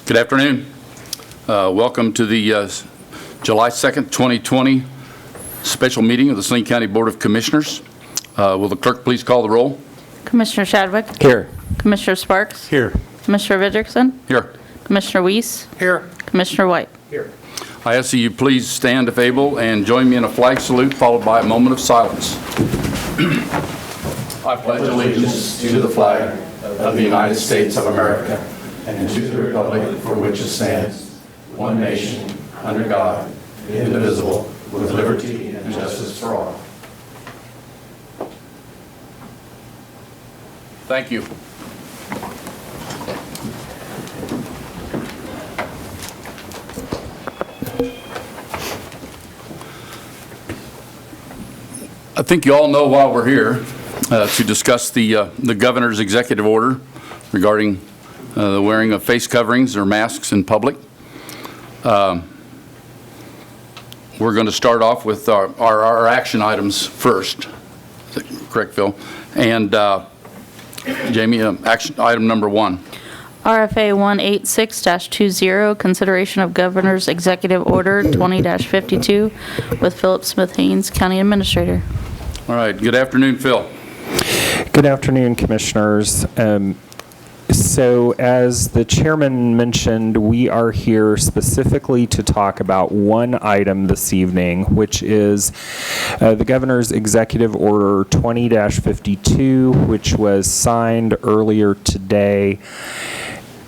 Good afternoon. Welcome to the July 2nd, 2020 special meeting of the Saline County Board of Commissioners. Will the clerk please call the roll? Commissioner Shadwick? Here. Commissioner Sparks? Here. Commissioner Vidrickson? Here. Commissioner Weiss? Here. Commissioner White? Here. I ask that you please stand if able and join me in a flag salute followed by a moment of silence. I pledge allegiance to the flag of the United States of America and to the republic for which it stands, one nation, under God, indivisible, with liberty and justice for all. Thank you. I think you all know why we're here, to discuss the governor's executive order regarding the wearing of face coverings or masks in public. We're going to start off with our action items first. Is that correct, Phil? And Jamie, action item number 1. RFA 186-20, consideration of Governor's Executive Order 20-52 with Philip Smith Haynes, County Administrator. All right. Good afternoon, Phil. Good afternoon, Commissioners. So as the chairman mentioned, we are here specifically to talk about one item this evening, which is the Governor's Executive Order 20-52, which was signed earlier today.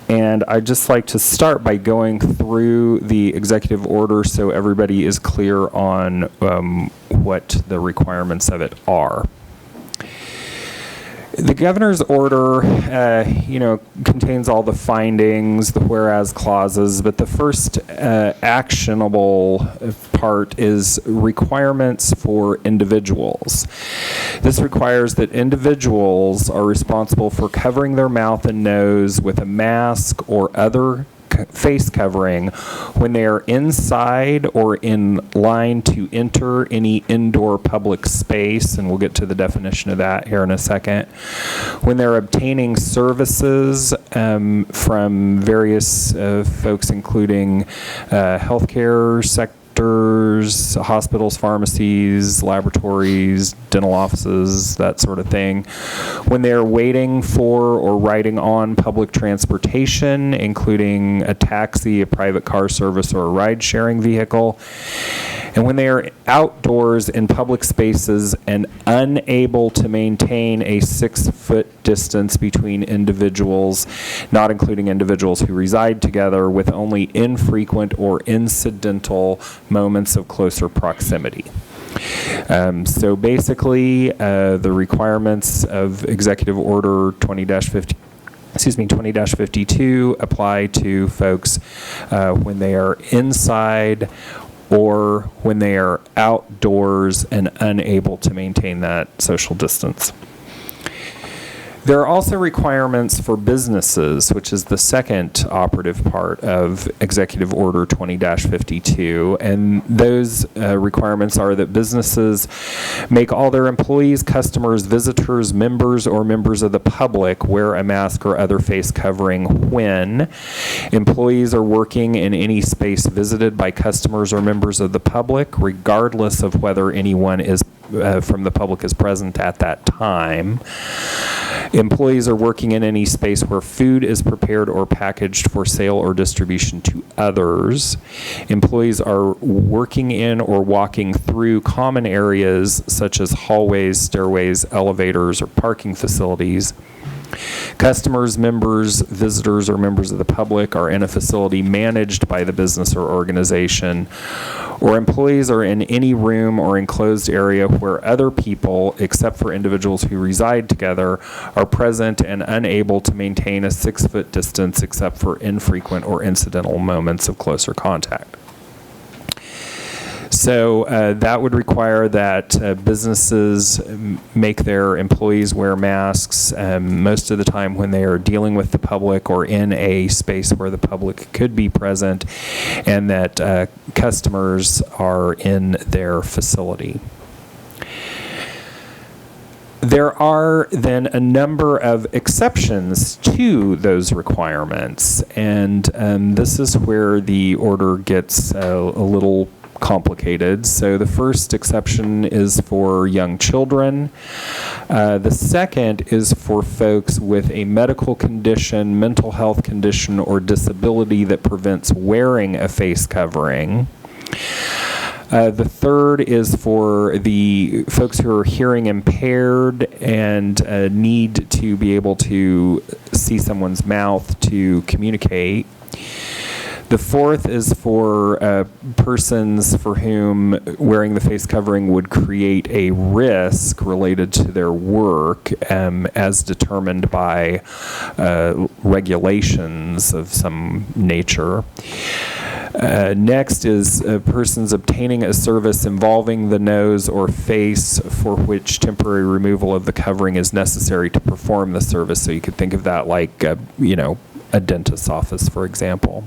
And I'd just like to start by going through the executive order so everybody is clear on what the requirements of it are. The governor's order, contains all the findings, the whereas clauses, but the first actionable part is requirements for individuals. This requires that individuals are responsible for covering their mouth and nose with a mask or other face covering when they are inside or in line to enter any indoor public space, and we'll get to the definition of that here in a second. When they're obtaining services from various folks, including healthcare sector, hospitals, pharmacies, laboratories, dental offices, that sort of thing. When they're waiting for or riding on public transportation, including a taxi, a private car service, or a ride-sharing vehicle. And when they are outdoors in public spaces and unable to maintain a 6-foot distance between individuals, not including individuals who reside together, with only infrequent or incidental moments of closer proximity. So basically, the requirements of Executive Order 20-52 apply to folks when they are inside or when they are outdoors and unable to maintain that social distance. There are also requirements for businesses, which is the second operative part of Executive Order 20-52, and those requirements are that businesses make all their employees, customers, visitors, members, or members of the public wear a mask or other face covering when employees are working in any space visited by customers or members of the public, regardless of whether anyone is from the public is present at that time. Employees are working in any space where food is prepared or packaged for sale or distribution to others. Employees are working in or walking through common areas such as hallways, stairways, elevators, or parking facilities. Customers, members, visitors, or members of the public are in a facility managed by the business or organization, or employees are in any room or enclosed area where other people, except for individuals who reside together, are present and unable to maintain a 6-foot distance except for infrequent or incidental moments of closer contact. So that would require that businesses make their employees wear masks most of the time when they are dealing with the public or in a space where the public could be present, and that customers are in their facility. There are then a number of exceptions to those requirements, and this is where the order gets a little complicated. So the first exception is for young children. The second is for folks with a medical condition, mental health condition, or disability that prevents wearing a face covering. The third is for the folks who are hearing impaired and need to be able to see someone's mouth to communicate. The fourth is for persons for whom wearing the face covering would create a risk related to their work as determined by regulations of some nature. Next is persons obtaining a service involving the nose or face for which temporary removal of the covering is necessary to perform the service. So you could think of that like, a dentist's office, for example.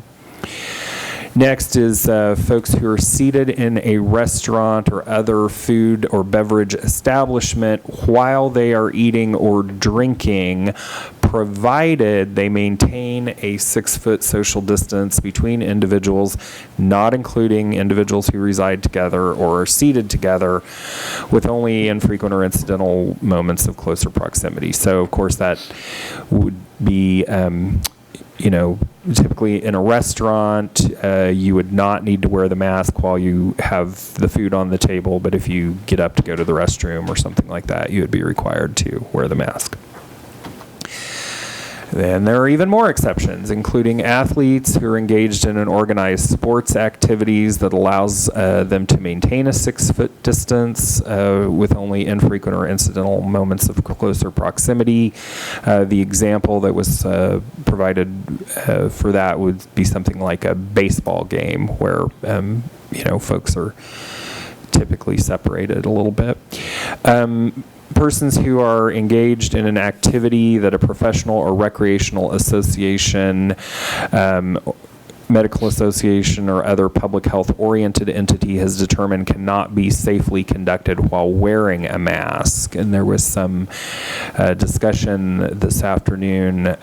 Next is folks who are seated in a restaurant or other food or beverage establishment while they are eating or drinking, provided they maintain a 6-foot social distance between individuals, not including individuals who reside together or are seated together, with only infrequent or incidental moments of closer proximity. So, of course, that would be typically in a restaurant, you would not need to wear the mask while you have the food on the table, but if you get up to go to the restroom or something like that, you would be required to wear the mask. Then there are even more exceptions, including athletes who are engaged in an organized sports activities that allows them to maintain a 6-foot distance with only infrequent or incidental moments of closer proximity. The example that was provided for that would be something like a baseball game where, folks are typically separated a little bit. Persons who are engaged in an activity that a professional or recreational association, medical association, or other public health-oriented entity has determined cannot be safely conducted while wearing a mask. And there was some discussion this afternoon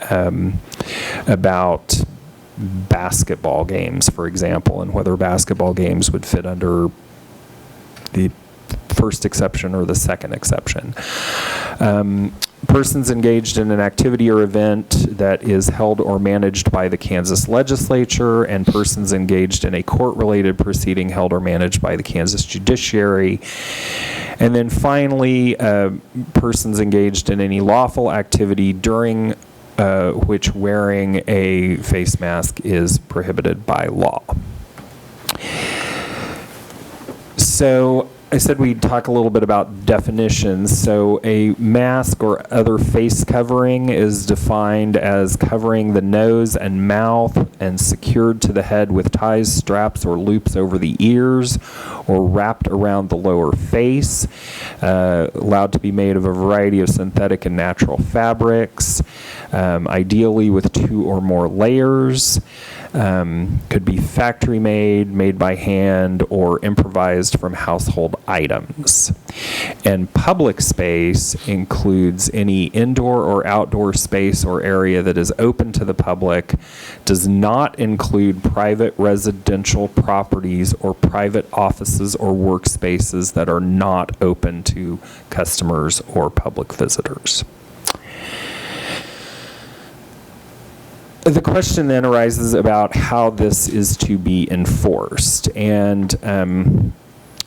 about basketball games, for example, and whether basketball games would fit under the first exception or the second exception. Persons engaged in an activity or event that is held or managed by the Kansas legislature, and persons engaged in a court-related proceeding held or managed by the Kansas judiciary. And then finally, persons engaged in any lawful activity during which wearing a face mask is prohibited by law. So I said we'd talk a little bit about definitions. So a mask or other face covering is defined as covering the nose and mouth and secured to the head with ties, straps, or loops over the ears, or wrapped around the lower face. Allowed to be made of a variety of synthetic and natural fabrics, ideally with 2 or more layers. Could be factory made by hand, or improvised from household items. And public space includes any indoor or outdoor space or area that is open to the public, does not include private residential properties or private offices or workspaces that are not open to customers or public visitors. The question then arises about how this is to be enforced. And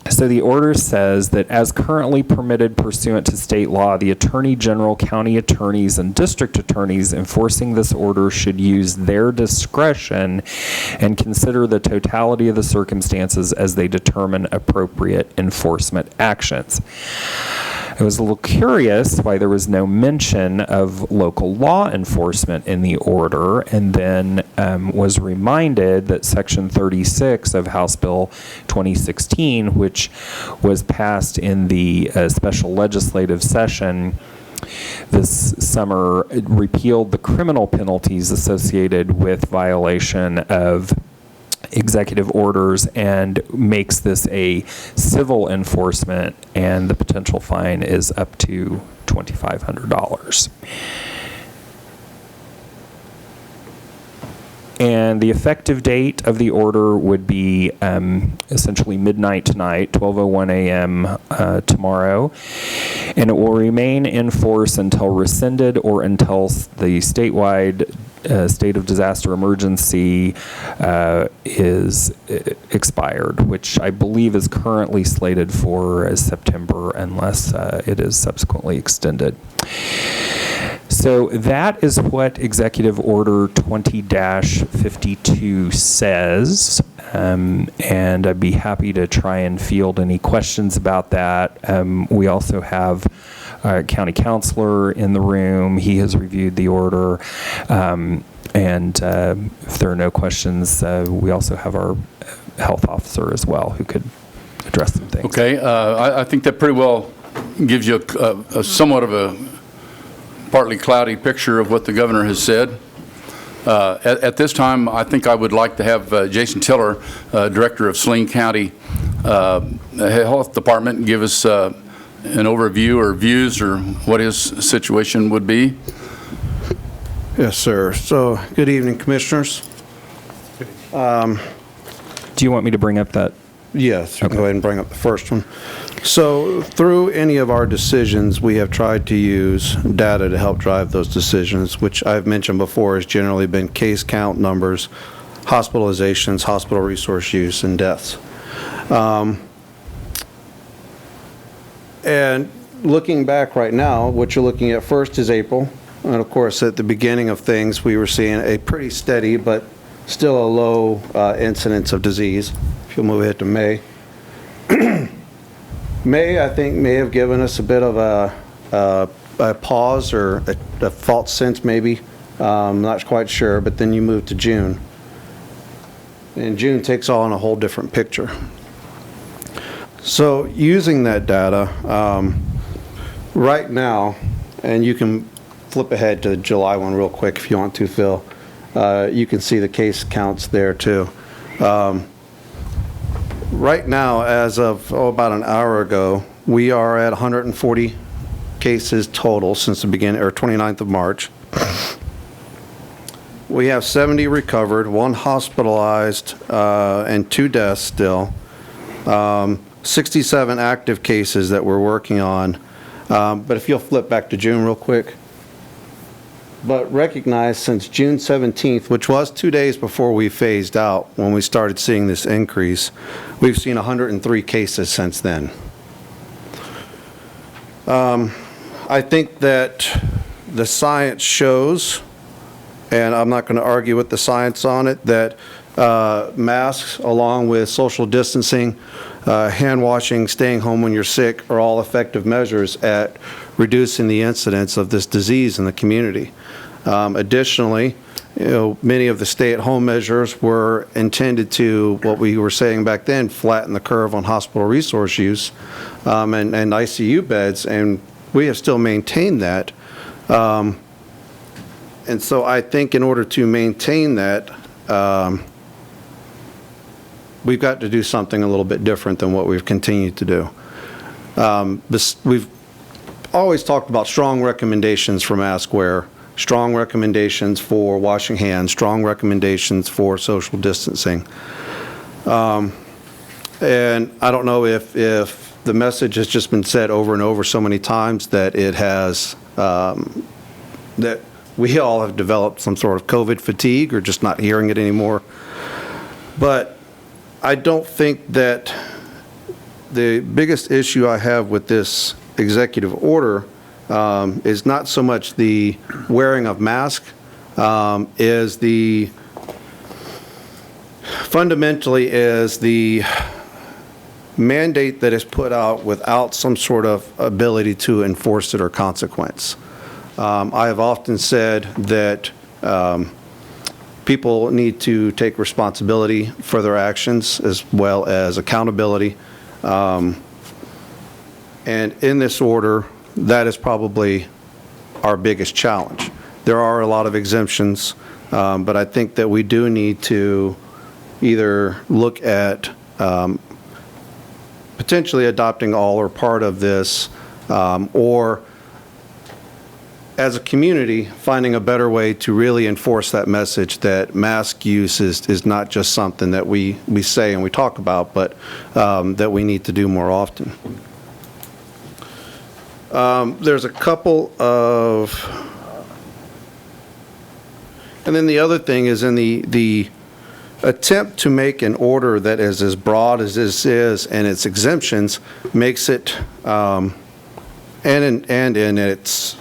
so the order says that as currently permitted pursuant to state law, the Attorney General, county attorneys, and district attorneys enforcing this order should use their discretion and consider the totality of the circumstances as they determine appropriate enforcement actions. I was a little curious why there was no mention of local law enforcement in the order, and then was reminded that Section 36 of House Bill 2016, which was passed in the special legislative session this summer, repealed the criminal penalties associated with violation of executive orders and makes this a civil enforcement, and the potential fine is up to $2,500. And the effective date of the order would be essentially midnight tonight, 12:01 a.m. Tomorrow. And it will remain in force until rescinded or until the statewide state of disaster emergency is expired, which I believe is currently slated for September unless it is subsequently extended. So that is what Executive Order 20-52 says, and I'd be happy to try and field any questions about that. We also have our county counselor in the room. He has reviewed the order, and if there are no questions, we also have our health officer as well who could address some things. Okay, I think that pretty well gives you a somewhat of a partly cloudy picture of what the governor has said. At this time, I think I would like to have Jason Tiller, Director of Saline County Health Department, give us an overview or views or what his situation would be. Yes, sir. So, good evening, Commissioners. Do you want me to bring up that? Yes, you can Okay. go ahead and bring up the first one. So, through any of our decisions, we have tried to use data to help drive those decisions, which I've mentioned before has generally been case count numbers, hospitalizations, hospital resource use, and deaths. And looking back right now, what you're looking at first is April. And of course, at the beginning of things, we were seeing a pretty steady, but still a low incidence of disease. If you'll move ahead to May. May, I think, may have given us a bit of a pause or a false sense, maybe. Not quite sure, but then you move to June. And June takes on a whole different picture. So using that data, right now, and you can flip ahead to the July one real quick if you want to, Phil. You can see the case counts there too. Right now, as of about an hour ago, we are at 140 cases total since the beginning, or 29th of March. We have 70 recovered, 1 hospitalized, and 2 deaths still. 67 active cases that we're working on. But if you'll flip back to June real quick. But recognize since June 17th, which was 2 days before we phased out, when we started seeing this increase, we've seen 103 cases since then. I think that the science shows, and I'm not going to argue with the science on it, that masks along with social distancing, hand washing, staying home when you're sick are all effective measures at reducing the incidence of this disease in the community. Additionally, many of the stay-at-home measures were intended to, what we were saying back then, flatten the curve on hospital resource use and ICU beds, and we have still maintained that. And so I think in order to maintain that, we've got to do something a little bit different than what we've continued to do. We've always talked about strong recommendations for mask wear, strong recommendations for washing hands, strong recommendations for social distancing. And I don't know if the message has just been said over and over so many times that it has, that we all have developed some sort of COVID fatigue or just not hearing it anymore. But I don't think that the biggest issue I have with this executive order is not so much the wearing of masks, is the fundamentally is the mandate that is put out without some sort of ability to enforce it or consequence. I have often said that people need to take responsibility for their actions as well as accountability. And in this order, that is probably our biggest challenge. There are a lot of exemptions, but I think that we do need to either look at potentially adopting all or part of this, or as a community, finding a better way to really enforce that message that mask use is not just something that we say and we talk about, but that we need to do more often. There's a couple of, and then the other thing is in the attempt to make an order that is as broad as this is and its exemptions makes it, and in its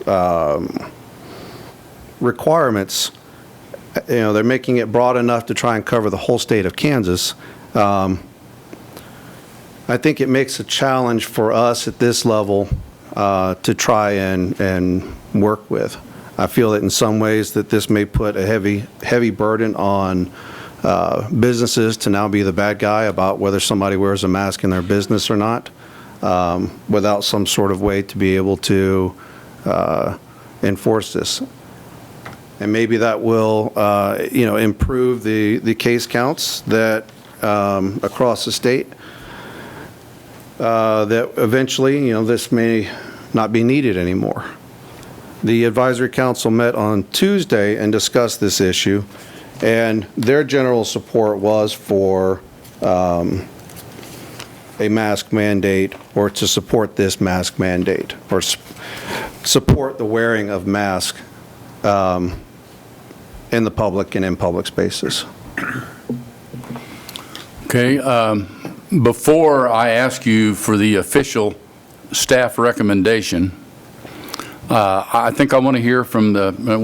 requirements, they're making it broad enough to try and cover the whole state of Kansas. I think it makes a challenge for us at this level to try and work with. I feel that in some ways that this may put a heavy burden on businesses to now be the bad guy about whether somebody wears a mask in their business or not, without some sort of way to be able to enforce this. And maybe that will, improve the case counts that across the state, that eventually, this may not be needed anymore. The advisory council met on Tuesday and discussed this issue, and their general support was for a mask mandate, or to support this mask mandate, or support the wearing of masks in the public and in public spaces. Okay, before I ask you for the official staff recommendation, I think I want to hear from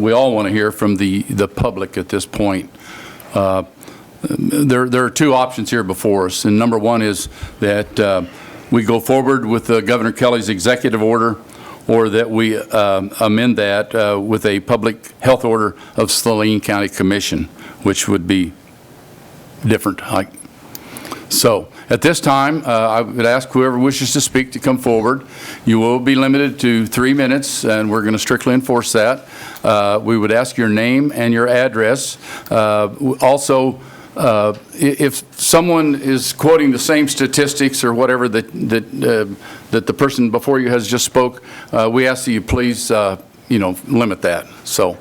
we all want to hear from the public at this point. There are two options here before us, and number one is that we go forward with Governor Kelly's executive order, or that we amend that with a public health order of Saline County Commission, which would be different. So at this time, I would ask whoever wishes to speak to come forward. You will be limited to 3 minutes, and we're going to strictly enforce that. We would ask your name and your address. Also, if someone is quoting the same statistics or whatever that the person before you has just spoke, we ask that you please, limit that. So,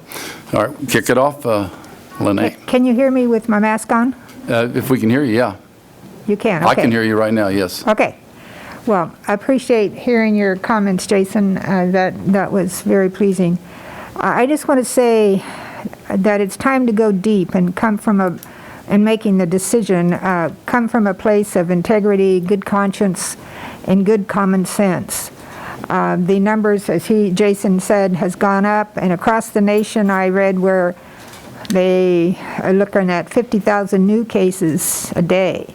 all right, kick it off, Lene. Can you hear me with my mask on? If we can hear you, yeah. You can, okay. I can hear you right now, yes. Okay. Well, I appreciate hearing your comments, Jason. That was very pleasing. I just want to say that it's time to go deep and come from making the decision, come from a place of integrity, good conscience, and good common sense. The numbers, as Jason said, has gone up, and across the nation I read where they are looking at 50,000 new cases a day.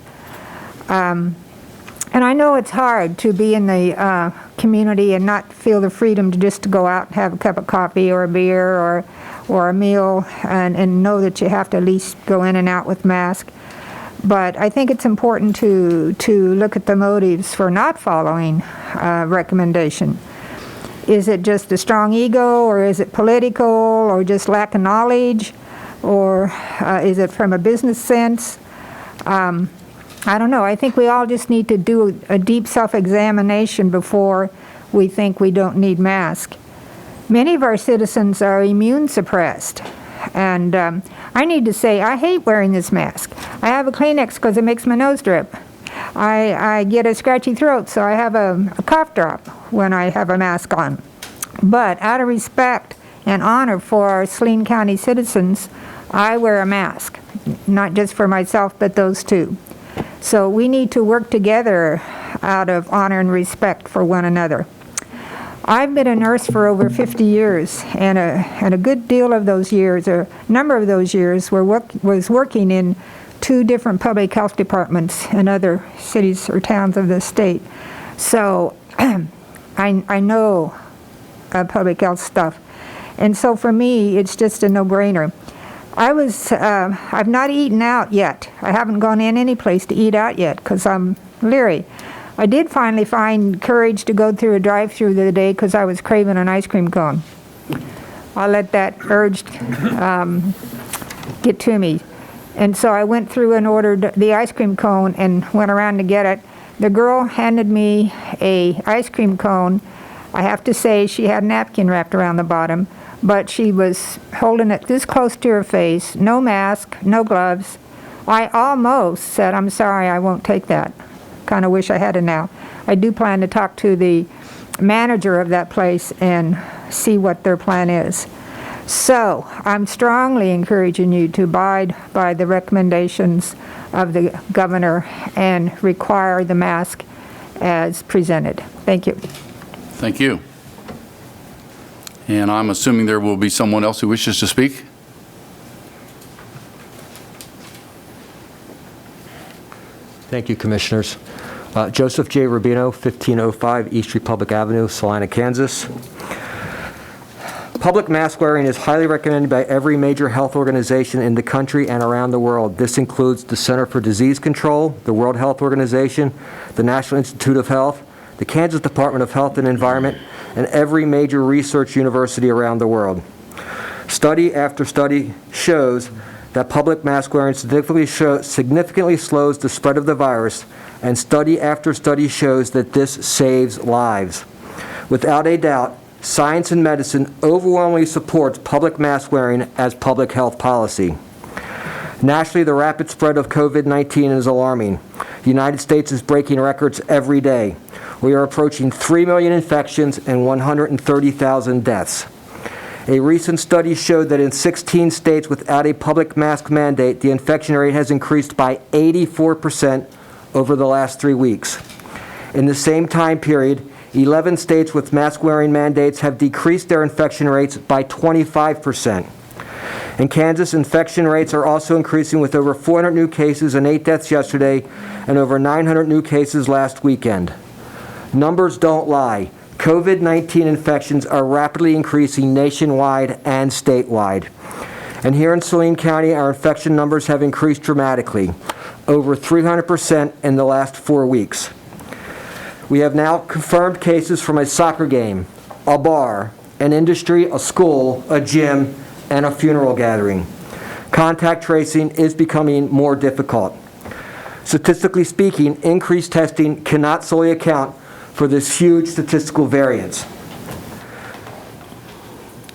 And I know it's hard to be in the community and not feel the freedom to just go out and have a cup of coffee or a beer or a meal, and know that you have to at least go in and out with mask. But I think it's important to look at the motives for not following recommendation. Is it just a strong ego, or is it political, or just lack of knowledge, or is it from a business sense? I don't know. I think we all just need to do a deep self-examination before we think we don't need masks. Many of our citizens are immune suppressed, and I need to say I hate wearing this mask. I have a Kleenex because it makes my nose drip. I get a scratchy throat, so I have a cough drop when I have a mask on. But out of respect and honor for our Saline County citizens, I wear a mask, not just for myself, but those two. So we need to work together out of honor and respect for one another. I've been a nurse for over 50 years, and a good deal of those years, or a number of those years, was working in 2 different public health departments in other cities or towns of the state. So I know public health stuff. And so for me, it's just a no-brainer. I've not eaten out yet. I haven't gone in any place to eat out yet because I'm leery. I did finally find courage to go through a drive-through the other day because I was craving an ice cream cone. I'll let that urge get to me. And so I went through and ordered the ice cream cone and went around to get it. The girl handed me a ice cream cone. I have to say she had a napkin wrapped around the bottom, but she was holding it this close to her face, no mask, no gloves. I almost said, I'm sorry, I won't take that. Kind of wish I had it now. I do plan to talk to the manager of that place and see what their plan is. So I'm strongly encouraging you to abide by the recommendations of the governor and require the mask as presented. Thank you. Thank you. And I'm assuming there will be someone else who wishes to speak. Thank you, Commissioners. Joseph J. Rubino, 1505 East Republic Avenue, Salina, Kansas. Public mask wearing is highly recommended by every major health organization in the country and around the world. This includes the Center for Disease Control, the World Health Organization, the National Institute of Health, the Kansas Department of Health and Environment, and every major research university around the world. Study after study shows that public mask wearing significantly slows the spread of the virus, and study after study shows that this saves lives. Without a doubt, science and medicine overwhelmingly supports public mask wearing as public health policy. Nationally, the rapid spread of COVID-19 is alarming. The United States is breaking records every day. We are approaching 3 million infections and 130,000 deaths. A recent study showed that in 16 states without a public mask mandate, the infection rate has increased by 84% over the last 3 weeks. In the same time period, 11 states with mask-wearing mandates have decreased their infection rates by 25%. In Kansas, infection rates are also increasing with over 400 new cases and 8 deaths yesterday and over 900 new cases last weekend. Numbers don't lie. COVID-19 infections are rapidly increasing nationwide and statewide. And here in Saline County, our infection numbers have increased dramatically, over 300% in the last 4 weeks. We have now confirmed cases from a soccer game, a bar, an industry, a school, a gym, and a funeral gathering. Contact tracing is becoming more difficult. Statistically speaking, increased testing cannot solely account for this huge statistical variance.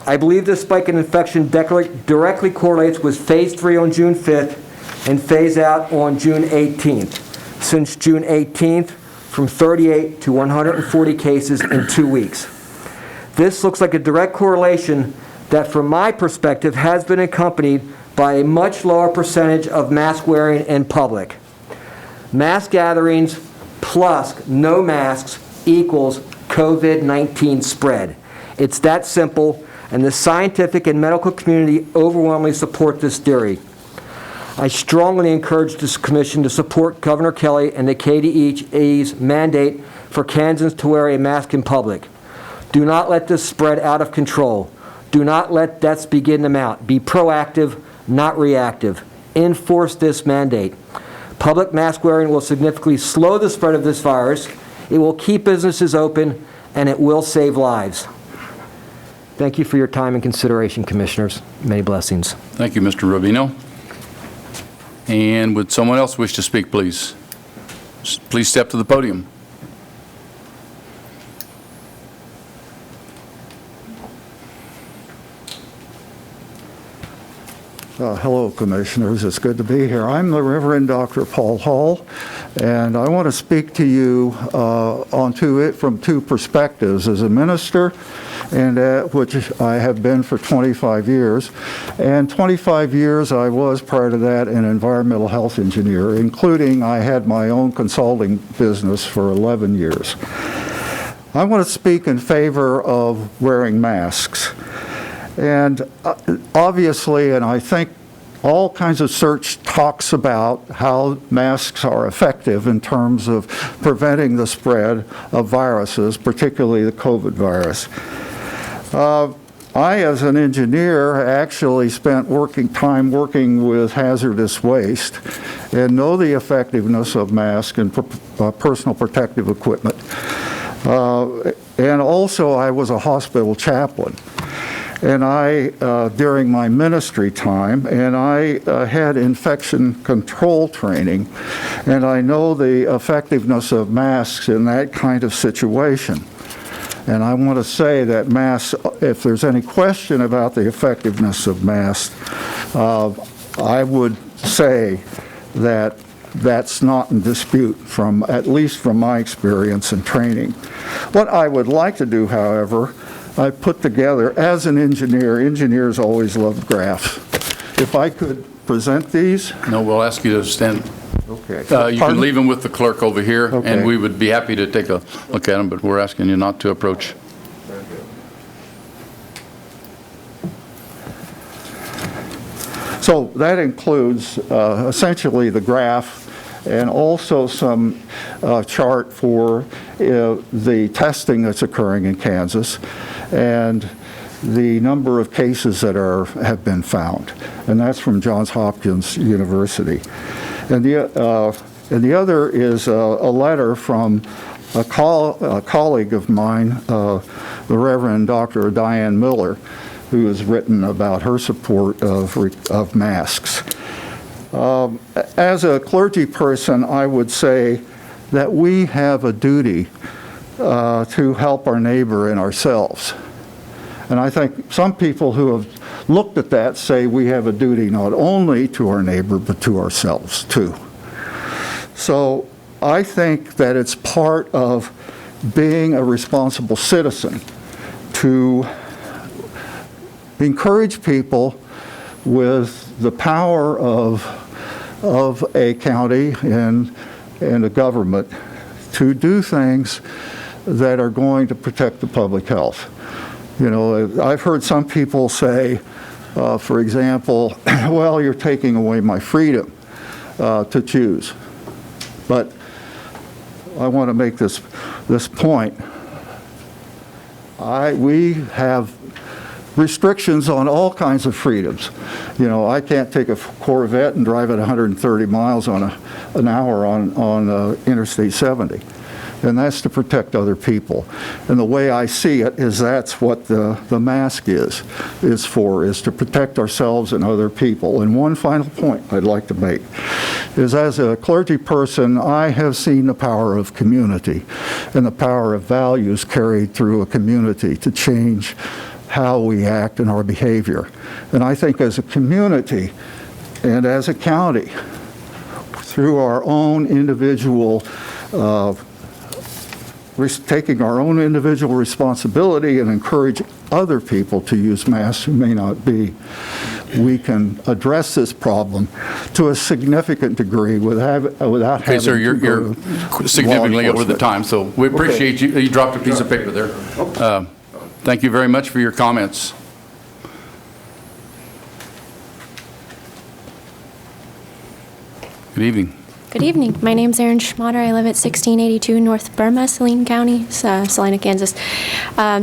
I believe this spike in infection directly correlates with Phase 3 on June 5th and Phase out on June 18th. Since June 18th, from 38 to 140 cases in 2 weeks. This looks like a direct correlation that, from my perspective, has been accompanied by a much lower percentage of mask wearing in public. Mass gatherings plus no masks equals COVID-19 spread. It's that simple, and the scientific and medical community overwhelmingly support this theory. I strongly encourage this commission to support Governor Kelly and the KDE's mandate for Kansans to wear a mask in public. Do not let this spread out of control. Do not let deaths begin to mount. Be proactive, not reactive. Enforce this mandate. Public mask wearing will significantly slow the spread of this virus. It will keep businesses open, and it will save lives. Thank you for your time and consideration, Commissioners. Many blessings. Thank you, Mr. Rubino. And would someone else wish to speak, please? Please step to the podium. Hello, Commissioners. It's good to be here. I'm the Reverend Dr. Paul Hall, and I want to speak to you from two perspectives. As a minister, and which I have been for 25 years, and 25 years I was, prior to that, an environmental health engineer, including I had my own consulting business for 11 years. I want to speak in favor of wearing masks. And obviously, and I think all kinds of research talks about how masks are effective in terms of preventing the spread of viruses, particularly the COVID virus. I, as an engineer, actually spent time working with hazardous waste and know the effectiveness of masks and personal protective equipment. And also, I was a hospital chaplain. And during my ministry time, and I had infection control training, and I know the effectiveness of masks in that kind of situation. And I want to say that masks, if there's any question about the effectiveness of masks, I would say that that's not in dispute, at least from my experience and training. What I would like to do, however, I put together, as an engineer, engineers always love graphs. If I could present these. No, we'll ask you to stand. Okay. You can Pardon? leave them with the clerk over here, Okay. and we would be happy to take a look at them, but we're asking you not to approach. So that includes essentially the graph and also some chart for the testing that's occurring in Kansas and the number of cases that have been found. And that's from Johns Hopkins University. And the other is a letter from a colleague of mine, the Reverend Dr. Diane Miller, who has written about her support of masks. As a clergy person, I would say that we have a duty to help our neighbor and ourselves. And I think some people who have looked at that say we have a duty not only to our neighbor, but to ourselves too. So I think that it's part of being a responsible citizen to encourage people with the power of a county and a government to do things that are going to protect the public health. You know, I've heard some people say, for example, well, you're taking away my freedom to choose. But I want to make this point. We have restrictions on all kinds of freedoms. You know, I can't take a Corvette and drive at 130 miles an hour on Interstate 70. And that's to protect other people. And the way I see it is that's what the mask is to protect ourselves and other people. And one final point I'd like to make is, as a clergy person, I have seen the power of community and the power of values carried through a community to change how we act and our behavior. And I think as a community and as a county, through our own individual taking our own individual responsibility and encourage other people to use masks who may not be, we can address this problem to a significant degree without Okay, sir, you're significantly over the time, so we appreciate you. You dropped a piece of paper there. Thank you very much for your comments. Good evening. Good evening. My name's Erin Schmatter. I live at 1682 North Burma, Saline County, Salina, Kansas.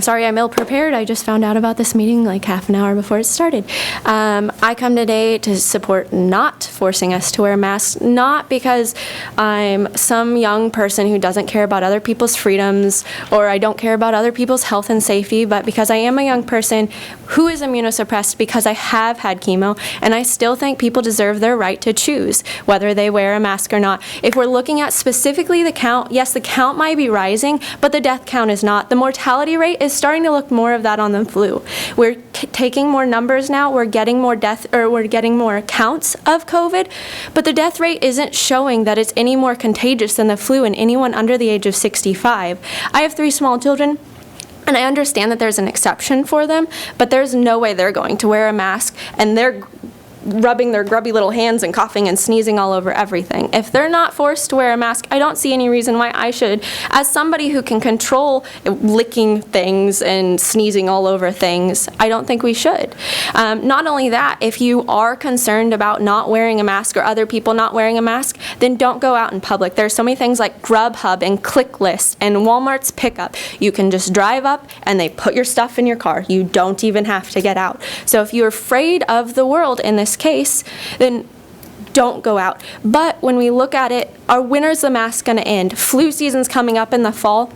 Sorry I'm ill-prepared. I just found out about this meeting like half an hour before it started. I come today to support not forcing us to wear masks, not because I'm some young person who doesn't care about other people's freedoms or I don't care about other people's health and safety, but because I am a young person who is immunosuppressed because I have had chemo, and I still think people deserve their right to choose whether they wear a mask or not. If we're looking at specifically the count, yes, the count might be rising, but the death count is not. The mortality rate is starting to look more of that on the flu. We're taking more numbers now. We're getting more we're getting more counts of COVID, but the death rate isn't showing that it's any more contagious than the flu in anyone under the age of 65. I have 3 small children. And I understand that there's an exception for them, but there's no way they're going to wear a mask and they're rubbing their grubby little hands and coughing and sneezing all over everything. If they're not forced to wear a mask, I don't see any reason why I should. As somebody who can control licking things and sneezing all over things, I don't think we should. Not only that, if you are concerned about not wearing a mask or other people not wearing a mask, then don't go out in public. There's so many things like Grubhub and ClickList and Walmart's Pickup. You can just drive up and they put your stuff in your car. You don't even have to get out. So if you're afraid of the world in this case, then don't go out. But when we look at it, when is the mask going to end? Flu season's coming up in the fall.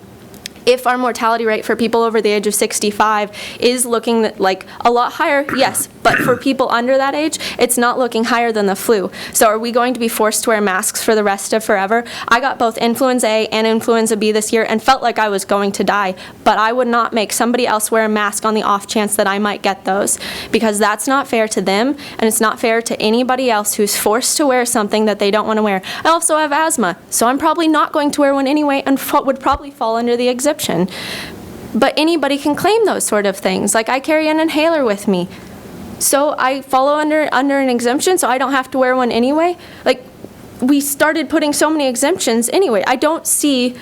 if our mortality rate for people over the age of 65 is looking like a lot higher, yes, but for people under that age, it's not looking higher than the flu. So are we going to be forced to wear masks for the rest of forever? I got both influenza A and influenza B this year and felt like I was going to die, but I would not make somebody else wear a mask on the off chance that I might get those, because that's not fair to them, and it's not fair to anybody else who's forced to wear something that they don't want to wear. I also have asthma, so I'm probably not going to wear one anyway and would probably fall under the exemption. But anybody can claim those sort of things. Like, I carry an inhaler with me, so I follow under an exemption, so I don't have to wear one anyway. Like, we started putting so many exemptions anyway. I don't see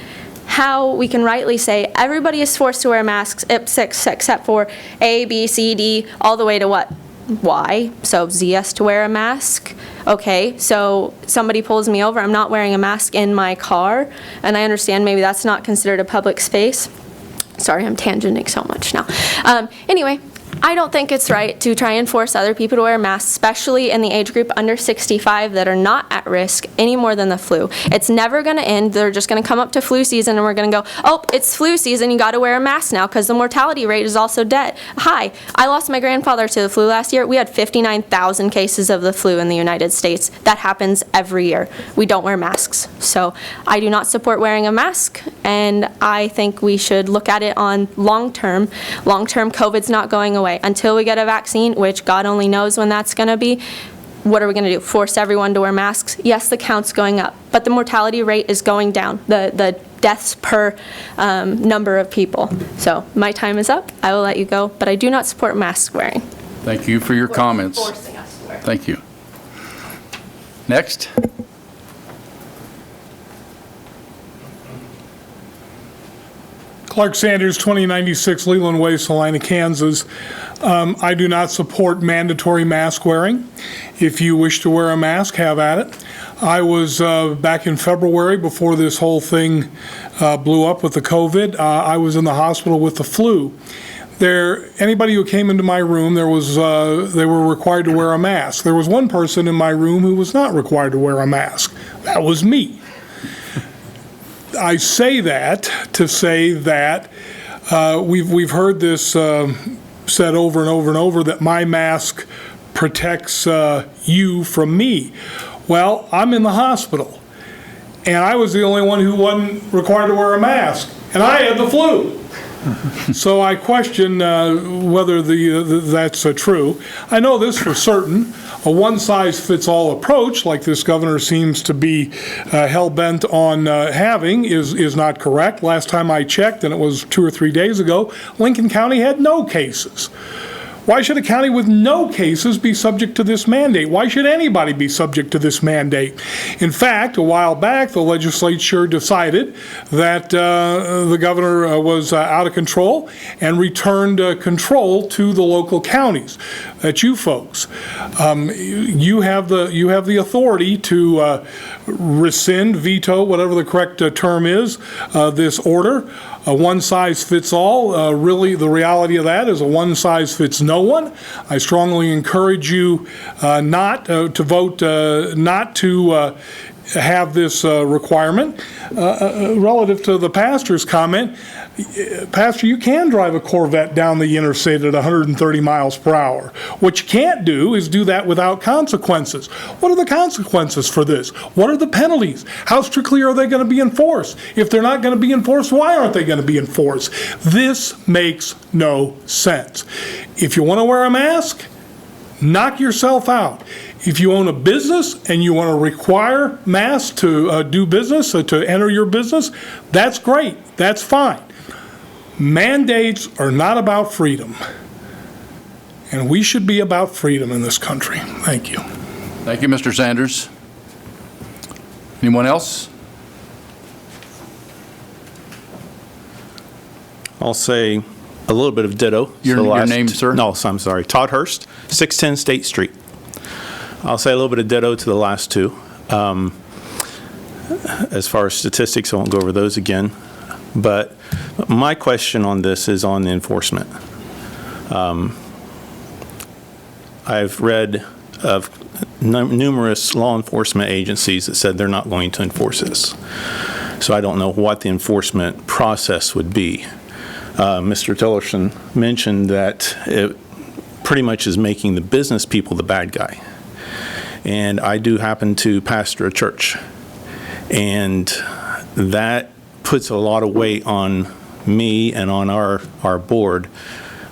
how we can rightly say everybody is forced to wear masks except for A, B, C, D, all the way to what? Y. So Z has to wear a mask. Okay, so somebody pulls me over, I'm not wearing a mask in my car, and I understand maybe that's not considered a public space. Sorry, I'm tangenting so much now. Anyway, I don't think it's right to try and force other people to wear masks, especially in the age group under 65 that are not at risk any more than the flu. It's never going to end. They're just going to come up to flu season and we're going to go, oh, it's flu season, you got to wear a mask now because the mortality rate is also dead. Hi, I lost my grandfather to the flu last year. We had 59,000 cases of the flu in the United States. That happens every year. We don't wear masks. So I do not support wearing a mask, and I think we should look at it on long term. Long term, COVID's not going away. Until we get a vaccine, which God only knows when that's going to be, what are we going to do? Force everyone to wear masks? Yes, the count's going up, but the mortality rate is going down, the deaths per number of people. So my time is up. I will let you go, but I do not support mask wearing. Thank you for your comments. Forcing us to wear. Thank you. Next. Clark Sanders, 2096 Leland Way, Salina, Kansas. I do not support mandatory mask wearing. If you wish to wear a mask, have at it. I was back in February, before this whole thing blew up with the COVID, I was in the hospital with the flu. Anybody who came into my room, they were required to wear a mask. There was one person in my room who was not required to wear a mask. That was me. I say that to say that we've heard this said over and over and over, that my mask protects you from me. Well, I'm in the hospital, and I was the only one who wasn't required to wear a mask, and I had the flu. So I question whether that's true. I know this for certain. A one-size-fits-all approach, like this governor seems to be hell-bent on having, is not correct. Last time I checked, and it was 2 or 3 days ago, Lincoln County had no cases. Why should a county with no cases be subject to this mandate? Why should anybody be subject to this mandate? In fact, a while back, the legislature decided that the governor was out of control and returned control to the local counties. That's you folks. You have the authority to rescind, veto, whatever the correct term is, this order. A one-size-fits-all, really the reality of that is a one-size-fits-no-one. I strongly encourage you not to vote not to have this requirement. Relative to the pastor's comment, Pastor, you can drive a Corvette down the interstate at 130 miles per hour. What you can't do is do that without consequences. What are the consequences for this? What are the penalties? How strictly are they going to be enforced? If they're not going to be enforced, why aren't they going to be enforced? This makes no sense. If you want to wear a mask, knock yourself out. If you own a business and you want to require masks to do business, to enter your business, that's great. That's fine. Mandates are not about freedom. And we should be about freedom in this country. Thank you. Thank you, Mr. Sanders. Anyone else? I'll say a little bit of ditto. Your name, sir? No, I'm sorry. Todd Hurst, 610 State Street. I'll say a little bit of ditto to the last two. As far as statistics, I won't go over those again. But my question on this is on the enforcement. I've read of numerous law enforcement agencies that said they're not going to enforce this. So I don't know what the enforcement process would be. Mr. Tillerson mentioned that it pretty much is making the business people the bad guy. And I do happen to pastor a church. And that puts a lot of weight on me and on our board,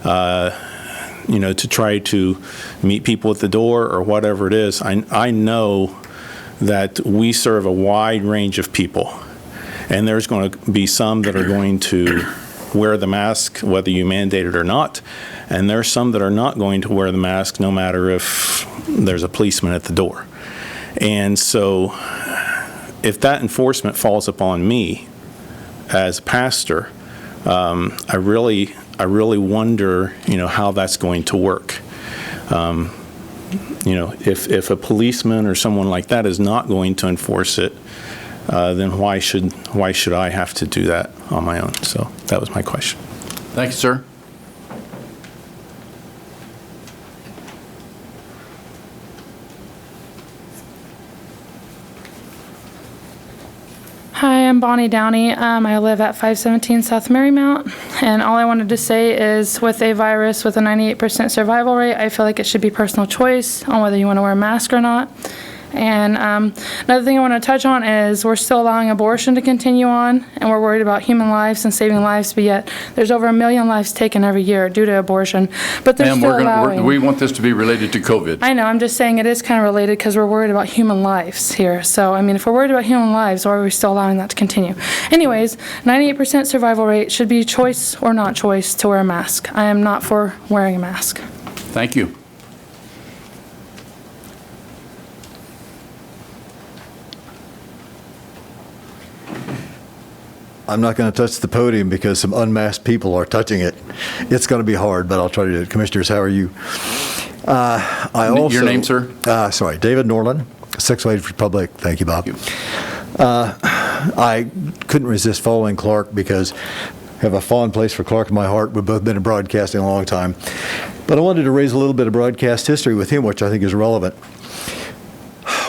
to try to meet people at the door or whatever it is. I know that we serve a wide range of people, and there's going to be some that are going to wear the mask whether you mandate it or not, and there's some that are not going to wear the mask no matter if there's a policeman at the door. And so if that enforcement falls upon me as a pastor, I really wonder, how that's going to work. If a policeman or someone like that is not going to enforce it, then why should I have to do that on my own? So that was my question. Thank you, sir. Hi, I'm Bonnie Downey. I live at 517 South Marymount, and all I wanted to say is with a virus with a 98% survival rate, I feel like it should be personal choice on whether you want to wear a mask or not. And another thing I want to touch on is we're still allowing abortion to continue on, and we're worried about human lives and saving lives, but yet there's over 1 million lives taken every year due to abortion. But they're And still allowing. we want this to be related to COVID. I know, I'm just saying it is kind of related because we're worried about human lives here. So, if we're worried about human lives, why are we still allowing that to continue? Anyways, 98% survival rate should be choice or not choice to wear a mask. I am not for wearing a mask. Thank you. I'm not going to touch the podium because some unmasked people are touching it. It's going to be hard, but I'll try to do it. Commissioners, how are you? Your name, sir? Sorry, David Norland, 608 Republic. Thank you, Bob. I couldn't resist following Clark because I have a fond place for Clark in my heart. We've both been in broadcasting a long time. But I wanted to raise a little bit of broadcast history with him, which I think is relevant.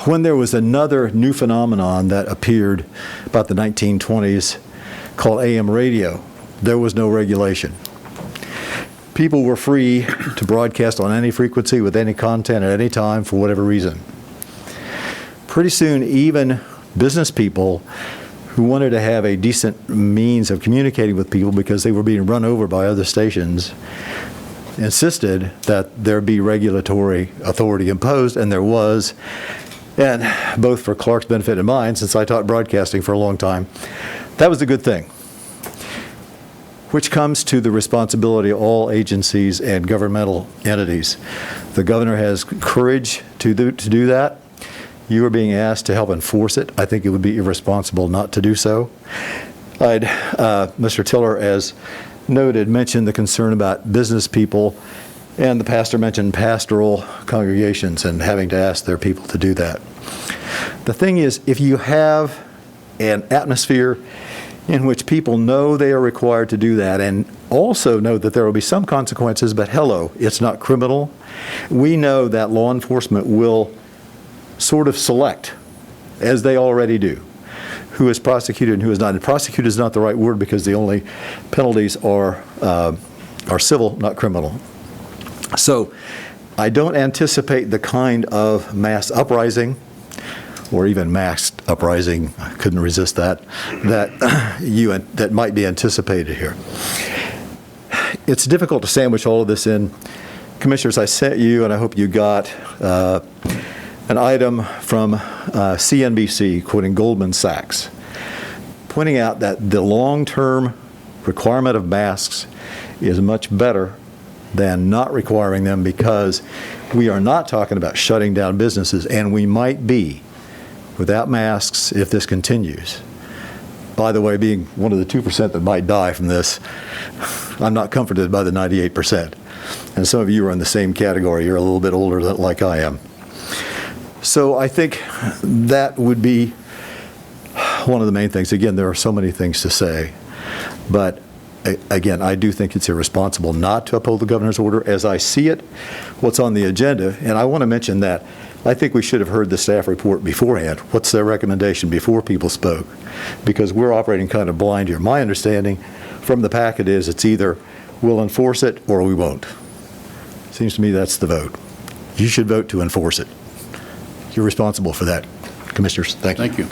When there was another new phenomenon that appeared about the 1920s, called AM radio, there was no regulation. People were free to broadcast on any frequency with any content at any time for whatever reason. Pretty soon, even business people who wanted to have a decent means of communicating with people because they were being run over by other stations insisted that there be regulatory authority imposed, and there was. And both for Clark's benefit and mine, since I taught broadcasting for a long time, that was a good thing. Which comes to the responsibility of all agencies and governmental entities. The governor has courage to do that. You are being asked to help enforce it. I think it would be irresponsible not to do so. Mr. Tiller, as noted, mentioned the concern about business people, and the pastor mentioned pastoral congregations and having to ask their people to do that. The thing is, if you have an atmosphere in which people know they are required to do that and also know that there will be some consequences, but hello, it's not criminal, we know that law enforcement will sort of select, as they already do, who is prosecuted and who is not. And prosecuted is not the right word because the only penalties are civil, not criminal. So I don't anticipate the kind of mass uprising or even masked uprising, I couldn't resist that might be anticipated here. It's difficult to sandwich all of this in. Commissioners, I sent you, and I hope you got, an item from CNBC quoting Goldman Sachs, pointing out that the long-term requirement of masks is much better than not requiring them because we are not talking about shutting down businesses, and we might be without masks if this continues. By the way, being one of the 2% that might die from this, I'm not comforted by the 98%. And some of you are in the same category. You're a little bit older like I am. So I think that would be one of the main things. Again, there are so many things to say, but again, I do think it's irresponsible not to uphold the governor's order as I see it, what's on the agenda. And I want to mention that I think we should have heard the staff report beforehand. What's their recommendation before people spoke? Because we're operating kind of blind here. My understanding from the packet is it's either we'll enforce it or we won't. Seems to me that's the vote. You should vote to enforce it. You're responsible for that, Commissioners. Thank you. Thank you.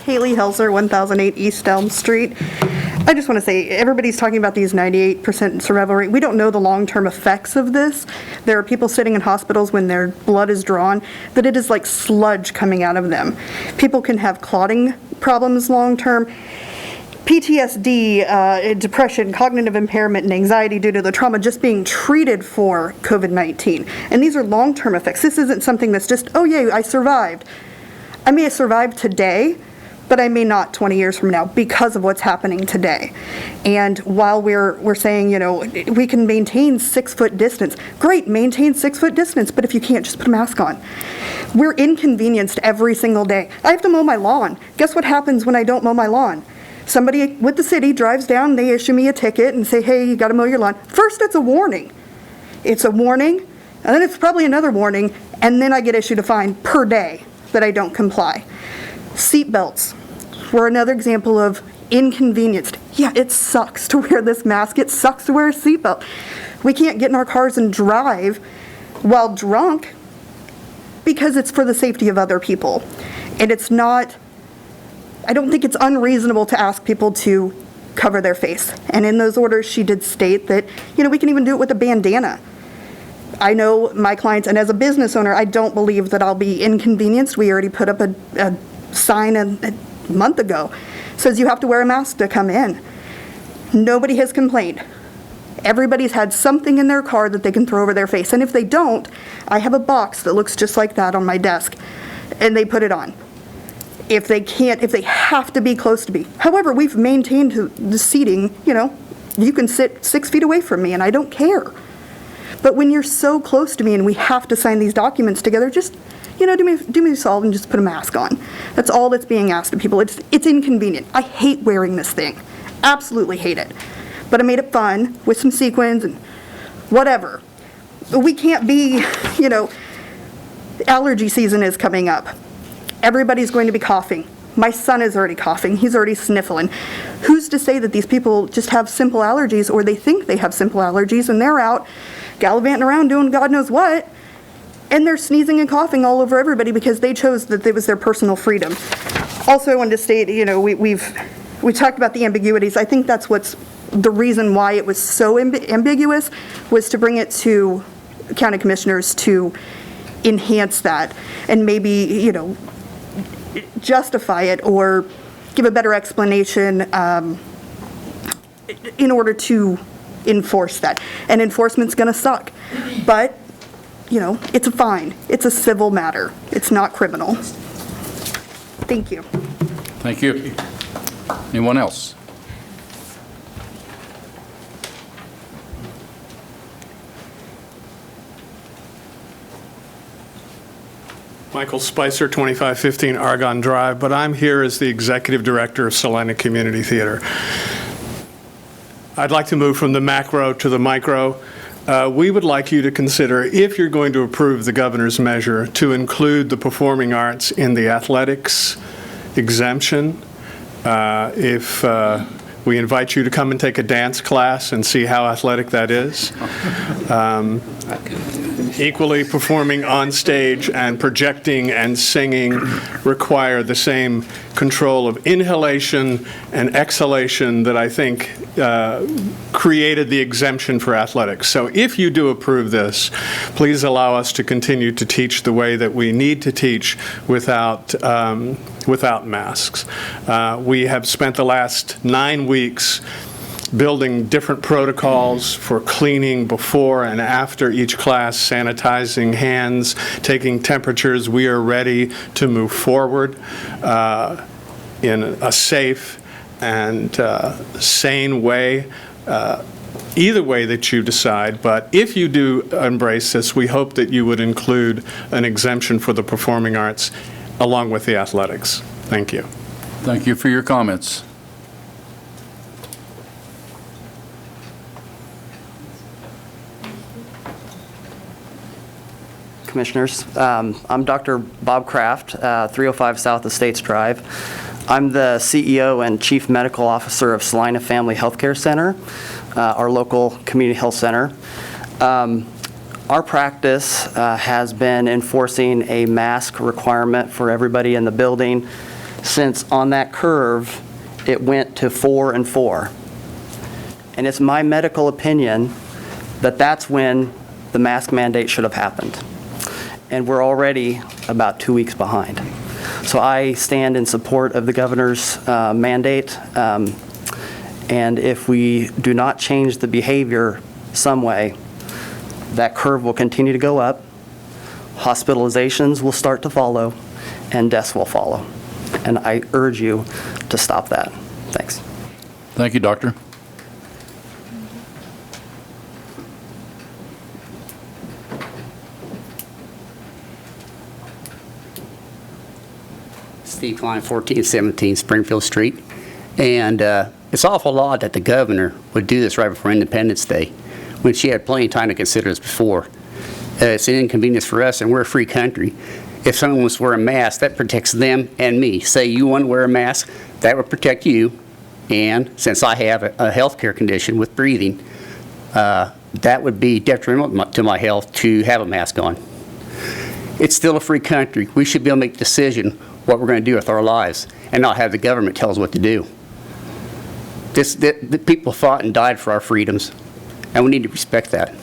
Haley Helzer, 1008 East Elm Street. I just want to say, everybody's talking about these 98% survival rate. We don't know the long-term effects of this. There are people sitting in hospitals when their blood is drawn, that it is like sludge coming out of them. People can have clotting problems long-term. PTSD, depression, cognitive impairment, and anxiety due to the trauma just being treated for COVID-19. And these are long-term effects. This isn't something that's just, oh yeah, I survived. I may have survived today, but I may not 20 years from now because of what's happening today. And while we're saying, you know, we can maintain 6-foot distance, great, maintain 6-foot distance, but if you can't, just put a mask on. We're inconvenienced every single day. I have to mow my lawn. Guess what happens when I don't mow my lawn? Somebody with the city drives down, they issue me a ticket and say, hey, you gotta mow your lawn. First, it's a warning. It's a warning, and then it's probably another warning, and then I get issued a fine per day that I don't comply. Seat belts were another example of inconvenienced. Yeah, it sucks to wear this mask. It sucks to wear a seatbelt. We can't get in our cars and drive while drunk because it's for the safety of other people. And it's not, I don't think it's unreasonable to ask people to cover their face. And in those orders, she did state that, you know, we can even do it with a bandana. I know my clients, and as a business owner, I don't believe that I'll be inconvenienced. We already put up a sign a month ago. Says you have to wear a mask to come in. Nobody has complained. Everybody's had something in their car that they can throw over their face. And if they don't, I have a box that looks just like that on my desk, and they put it on. If they can't, if they have to be close to me. However, we've maintained the seating, you know, you can sit 6 feet away from me and I don't care. But when you're so close to me and we have to sign these documents together, just, you know, do me a solve and just put a mask on. That's all that's being asked of people. It's inconvenient. I hate wearing this thing. Absolutely hate it. But I made it fun with some sequins and whatever. We can't be, you know, allergy season is coming up. Everybody's going to be coughing. My son is already coughing. He's already sniffling. Who's to say that these people just have simple allergies, or they think they have simple allergies and they're out gallivanting around doing God knows what, and they're sneezing and coughing all over everybody because they chose that it was their personal freedom. Also, I wanted to state, you know, we talked about the ambiguities. I think that's what's the reason why it was so ambiguous, was to bring it to county commissioners to enhance that and maybe, you know, justify it or give a better explanation in order to enforce that. And enforcement's going to suck. But, you know, it's a fine. It's a civil matter. It's not criminal. Thank you. Thank you. Anyone else? Michael Spicer, 2515 Argonne Drive, but I'm here as the Executive Director of Saline Community Theater. I'd like to move from the macro to the micro. We would like you to consider, if you're going to approve the governor's measure, to include the performing arts in the athletics exemption. If we invite you to come and take a dance class and see how athletic that is. Equally, performing on stage and projecting and singing require the same control of inhalation and exhalation that I think created the exemption for athletics. So if you do approve this, please allow us to continue to teach the way that we need to teach without masks. We have spent the last 9 weeks building different protocols for cleaning before and after each class, sanitizing hands, taking temperatures. We are ready to move forward in a safe and sane way, either way that you decide. But if you do embrace this, we hope that you would include an exemption for the performing arts along with the athletics. Thank you. Thank you for your comments. Commissioners. I'm Dr. Bob Kraft, 305 South Estates Drive. I'm the CEO and Chief Medical Officer of Saline Family Healthcare Center, our local community health center. Our practice has been enforcing a mask requirement for everybody in the building since on that curve it went to 4 and 4. And it's my medical opinion that that's when the mask mandate should have happened. And we're already about 2 weeks behind. So I stand in support of the governor's mandate. And if we do not change the behavior some way, that curve will continue to go up, hospitalizations will start to follow, and deaths will follow. And I urge you to stop that. Thanks. Thank you, Doctor. Steve Klein, 1417 Springfield Street. And it's awful odd that the governor would do this right before Independence Day, when she had plenty of time to consider this before. It's an inconvenience for us, and we're a free country. If someone wants to wear a mask, that protects them and me. Say you want to wear a mask, that would protect you. And since I have a health care condition with breathing, that would be detrimental to my health to have a mask on. It's still a free country. We should be able to make a decision what we're going to do with our lives and not have the government tell us what to do. The people fought and died for our freedoms, and we need to respect that.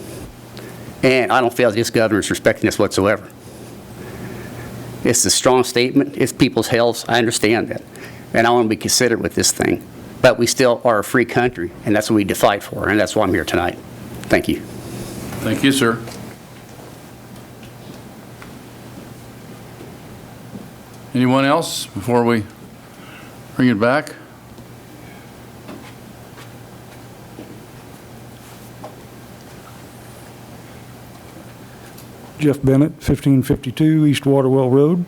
And I don't feel this governor is respecting this whatsoever. It's a strong statement. It's people's health. I understand that. And I want to be considerate with this thing. But we still are a free country, and that's what we fight for, and that's why I'm here tonight. Thank you. Thank you, sir. Anyone else before we bring it back? Jeff Bennett, 1552 East Waterwell Road.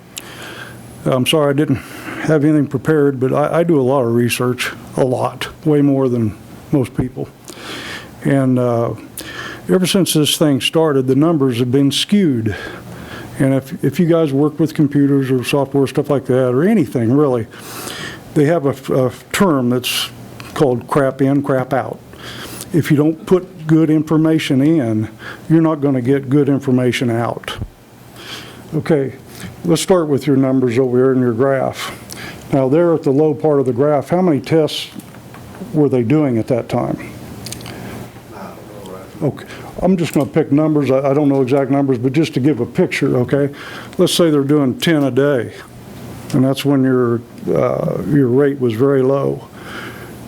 I'm sorry I didn't have anything prepared, but I do a lot of research, a lot, way more than most people. And ever since this thing started, the numbers have been skewed. And if you guys work with computers or software, stuff like that, or anything really, they have a term that's called crap in, crap out. If you don't put good information in, you're not going to get good information out. Okay, let's start with your numbers over here in your graph. Now there at the low part of the graph, how many tests were they doing at that time? Okay, I'm just going to pick numbers. I don't know exact numbers, but just to give a picture, okay? Let's say they're doing 10 a day, and that's when your rate was very low.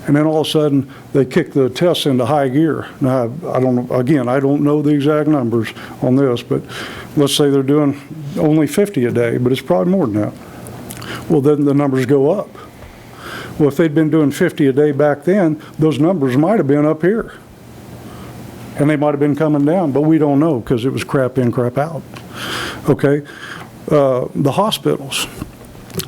And then all of a sudden, they kick the tests into high gear. Now, I don't know, again, I don't know the exact numbers on this, but let's say they're doing only 50 a day, but it's probably more than that. Well, then the numbers go up. Well, if they'd been doing 50 a day back then, those numbers might have been up here. And they might have been coming down, but we don't know because it was crap in, crap out. Okay, the hospitals.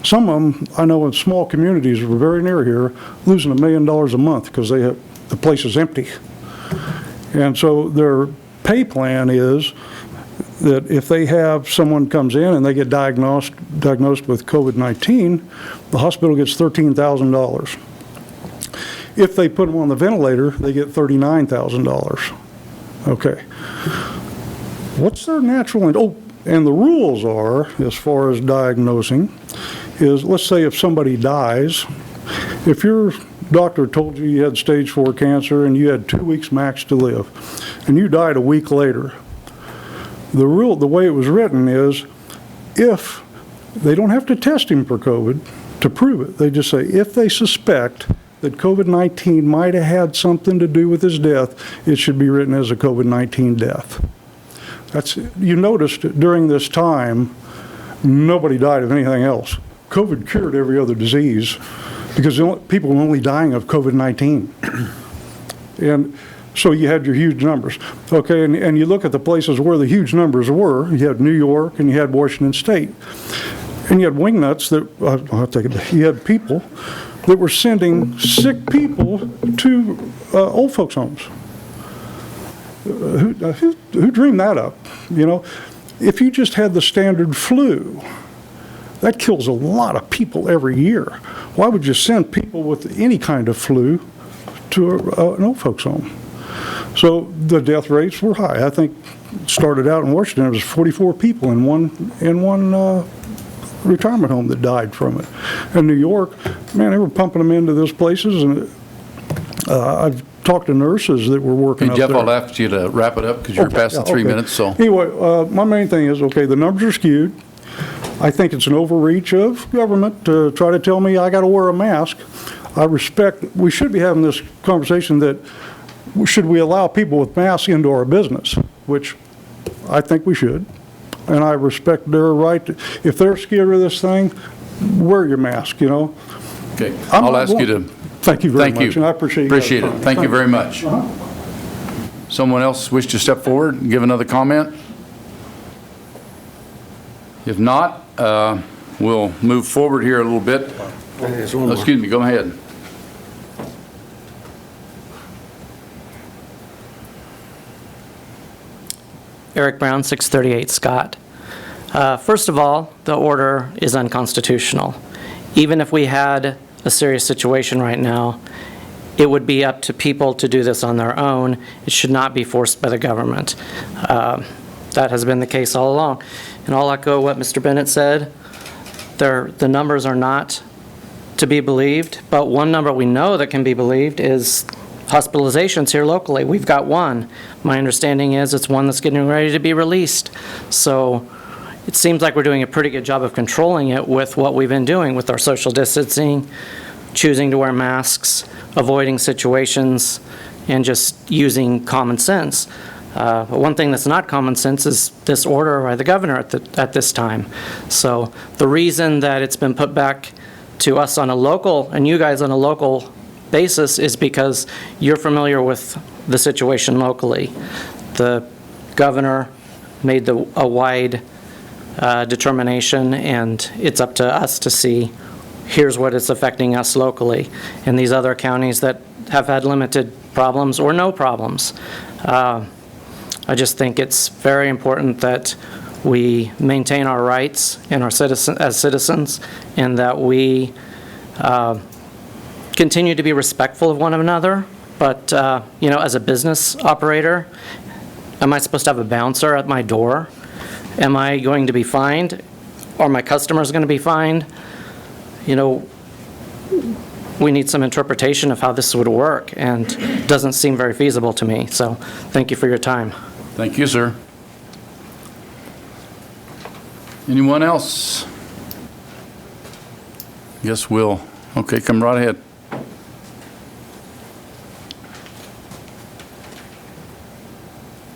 Some of them, I know in small communities were very near here, losing $1 million a month because the place is empty. And so their pay plan is that if they have someone comes in and they get diagnosed with COVID-19, the hospital gets $13,000. If they put them on the ventilator, they get $39,000. Okay. What's their natural end? Oh, and the rules are, as far as diagnosing, is let's say if somebody dies, if your doctor told you you had stage 4 cancer and you had 2 weeks max to live, and you died a week later, the way it was written is if they don't have to test him for COVID to prove it, they just say if they suspect that COVID-19 might have had something to do with his death, it should be written as a COVID-19 death. You noticed during this time, nobody died of anything else. COVID cured every other disease because people were only dying of COVID-19. And so you had your huge numbers. Okay, and you look at the places where the huge numbers were, you had New York and you had Washington State. And you had wingnuts you had people that were sending sick people to old folks' homes. Who dreamed that up? You know, if you just had the standard flu, that kills a lot of people every year. Why would you send people with any kind of flu to an old folks home? So the death rates were high. I think it started out in Washington, it was 44 people in one retirement home that died from it. In New York, man, they were pumping them into those places, and I've talked to nurses that were working up Jeff, there. I'll ask you to wrap it up because you're past the 3 minutes. So Anyway, my main thing is, okay, the numbers are skewed. I think it's an overreach of government to try to tell me I got to wear a mask. I respect, we should be having this conversation that should we allow people with masks into our business, which I think we should. And I respect their right to, if they're scared of this thing, wear your mask, you know. okay, I'll ask you to. Thank you very much, and I appreciate it. Thank you very much. Someone else wish to step forward and give another comment? If not, we'll move forward here a little bit. Excuse me, go ahead. Eric Brown, 638 Scott. First of all, the order is unconstitutional. Even if we had a serious situation right now, it would be up to people to do this on their own. It should not be forced by the government. That has been the case all along. And I'll echo what Mr. Bennett said. The numbers are not to be believed, but one number we know that can be believed is hospitalizations here locally. We've got one. My understanding is it's one that's getting ready to be released. So it seems like we're doing a pretty good job of controlling it with what we've been doing with our social distancing, choosing to wear masks, avoiding situations, and just using common sense. But one thing that's not common sense is this order by the governor at this time. So the reason that it's been put back to us on a local, and you guys on a local basis, is because you're familiar with the situation locally. The governor made a wide determination, and it's up to us to see here's what it's affecting us locally. And these other counties that have had limited problems or no problems. I just think it's very important that we maintain our rights and our as citizens, and that we continue to be respectful of one another. But you know, as a business operator, am I supposed to have a bouncer at my door? Am I going to be fined? Are my customers going to be fined? You know, we need some interpretation of how this would work, and it doesn't seem very feasible to me. So thank you for your time. Thank you, sir. Anyone else? Yes, Will. Okay, come right ahead. I'm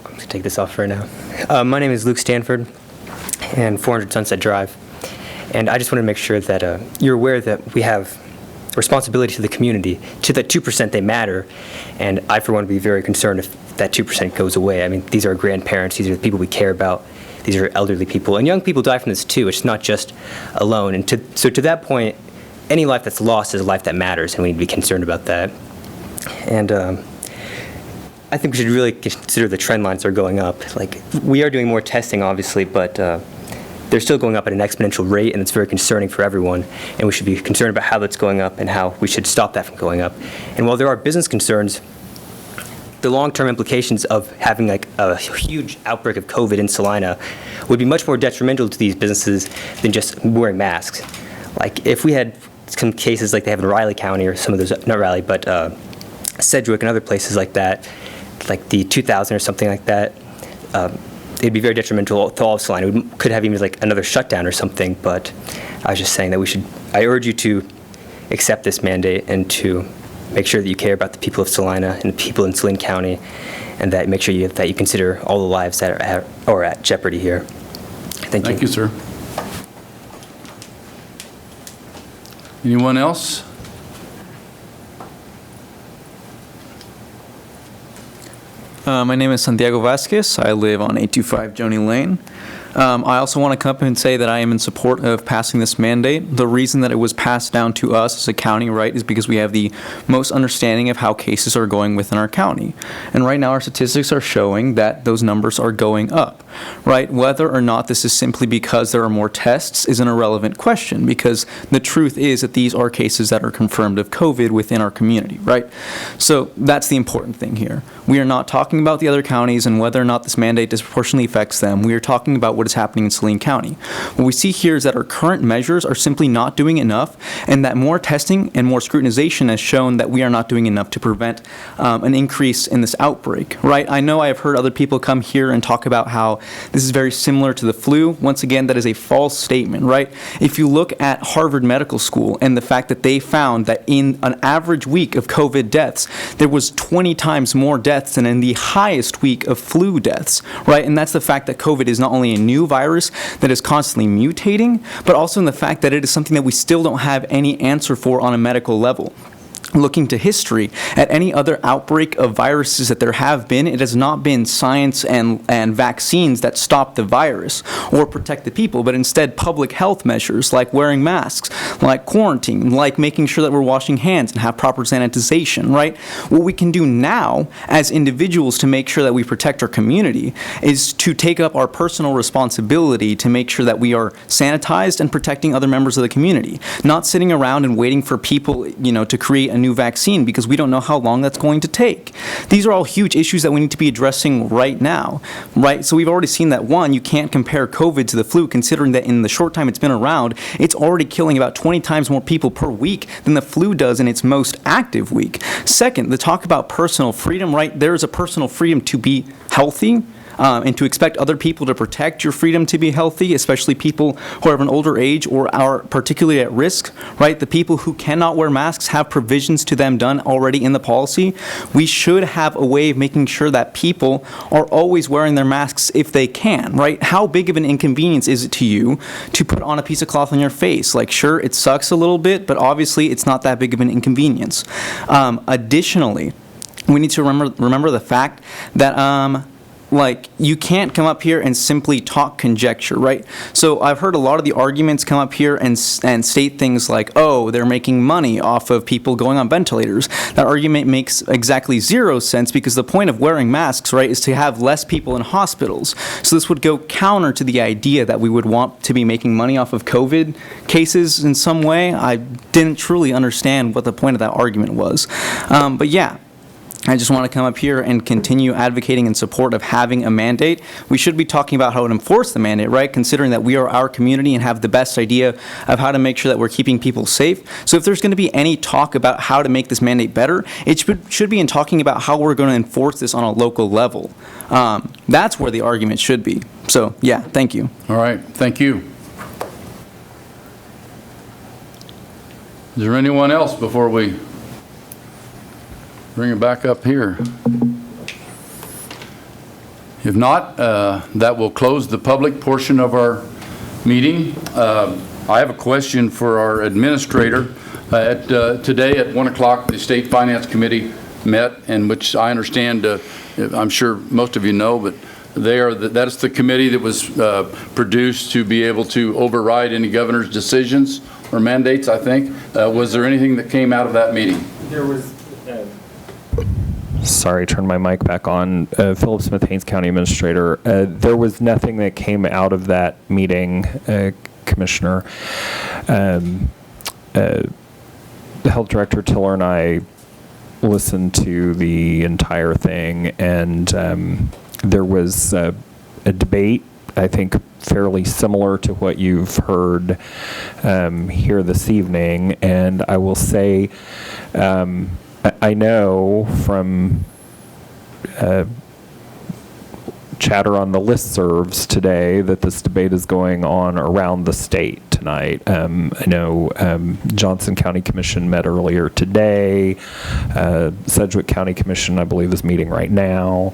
going to take this off for now. My name is Luke Stanford, and 400 Sunset Drive. And I just want to make sure that you're aware that we have responsibility to the community, to the 2% they matter. And I, for one, would be very concerned if that 2% goes away. I mean, these are our grandparents. These are the people we care about. These are elderly people. And young people die from this, too. It's not just alone. And so to that point, any life that's lost is a life that matters, and we need to be concerned about that. And I think we should really consider the trend lines are going up. Like, we are doing more testing, obviously, but they're still going up at an exponential rate, and it's very concerning for everyone. And we should be concerned about how that's going up and how we should stop that from going up. And while there are business concerns, the long-term implications of having like a huge outbreak of COVID in Salina would be much more detrimental to these businesses than just wearing masks. Like, if we had some cases like they have in Riley County, or some of those, not Riley, but Sedgwick and other places like that, like the 2000 or something like that, it'd be very detrimental to all of Salina. We could have even like another shutdown or something. But I was just saying that I urge you to accept this mandate and to make sure that you care about the people of Salina and the people in Saline County, and that make sure that you consider all the lives that are at jeopardy here. Thank you. Thank you, sir. Anyone else? My name is Santiago Vasquez. I live on 825 Joni Lane. I also want to come up and say that I am in support of passing this mandate. The reason that it was passed down to us as a county, right, is because we have the most understanding of how cases are going within our county. And right now our statistics are showing that those numbers are going up, right? Whether or not this is simply because there are more tests is an irrelevant question, because the truth is that these are cases that are confirmed of COVID within our community, right? So that's the important thing here. We are not talking about the other counties and whether or not this mandate disproportionately affects them. We are talking about what is happening in Saline County. What we see here is that our current measures are simply not doing enough, and that more testing and more scrutinization has shown that we are not doing enough to prevent an increase in this outbreak, right? I know I have heard other people come here and talk about how this is very similar to the flu. Once again, that is a false statement, right? If you look at Harvard Medical School and the fact that they found that in an average week of COVID deaths, there was 20 times more deaths than in the highest week of flu deaths, right? And that's the fact that COVID is not only a new virus that is constantly mutating, but also in the fact that it is something that we still don't have any answer for on a medical level. Looking to history, at any other outbreak of viruses that there have been, it has not been science and vaccines that stop the virus or protect the people, but instead public health measures like wearing masks, like quarantine, like making sure that we're washing hands and have proper sanitization, right? What we can do now as individuals to make sure that we protect our community is to take up our personal responsibility to make sure that we are sanitized and protecting other members of the community, not sitting around and waiting for people, to create a new vaccine, because we don't know how long that's going to take. These are all huge issues that we need to be addressing right now, right? So we've already seen that, one, you can't compare COVID to the flu, considering that in the short time it's been around, it's already killing about 20 times more people per week than the flu does in its most active week. Second, the talk about personal freedom, right? There is a personal freedom to be healthy, and to expect other people to protect your freedom to be healthy, especially people who are of an older age or are particularly at risk, right? The people who cannot wear masks have provisions to them done already in the policy. We should have a way of making sure that people are always wearing their masks if they can, right? How big of an inconvenience is it to you to put on a piece of cloth on your face? Like, sure, it sucks a little bit, but obviously it's not that big of an inconvenience. Additionally, we need to remember the fact that you can't come up here and simply talk conjecture, right? So I've heard a lot of the arguments come up here and state things like, oh, they're making money off of people going on ventilators. That argument makes exactly zero sense, because the point of wearing masks, right, is to have less people in hospitals. So this would go counter to the idea that we would want to be making money off of COVID cases in some way. I didn't truly understand what the point of that argument was. But yeah. I just want to come up here and continue advocating in support of having a mandate. We should be talking about how to enforce the mandate, right? Considering that we are our community and have the best idea of how to make sure that we're keeping people safe. So if there's going to be any talk about how to make this mandate better, it should be in talking about how we're going to enforce this on a local level. That's where the argument should be. So yeah, thank you. All right, thank you. Is there anyone else before we bring it back up here? If not, that will close the public portion of our meeting. I have a question for our administrator. Today at 1 o'clock, the State Finance Committee met, and which I understand, I'm sure most of you know, but that is the committee that was produced to be able to override any governor's decisions or mandates, I think. Was there anything that came out of that meeting? There was... Sorry, turn my mic back on. Philip Smith, Haines County Administrator. There was nothing that came out of that meeting, Commissioner. The Health Director Tiller and I listened to the entire thing, and there was a debate, I think, fairly similar to what you've heard here this evening. And I will say, I know from chatter on the listservs today that this debate is going on around the state tonight. I know Johnson County Commission met earlier today. Sedgwick County Commission, I believe, is meeting right now.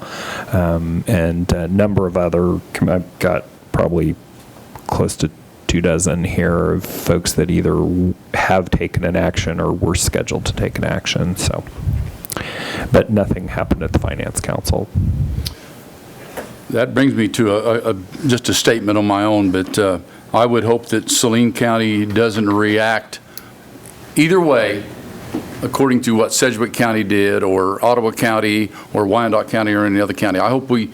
And a number of other, I've got probably close to 24 here of folks that either have taken an action or were scheduled to take an action. So, but nothing happened at the Finance Council. That brings me to just a statement on my own, but I would hope that Saline County doesn't react either way according to what Sedgwick County did, or Ottawa County, or Wyandotte County, or any other county. I hope we,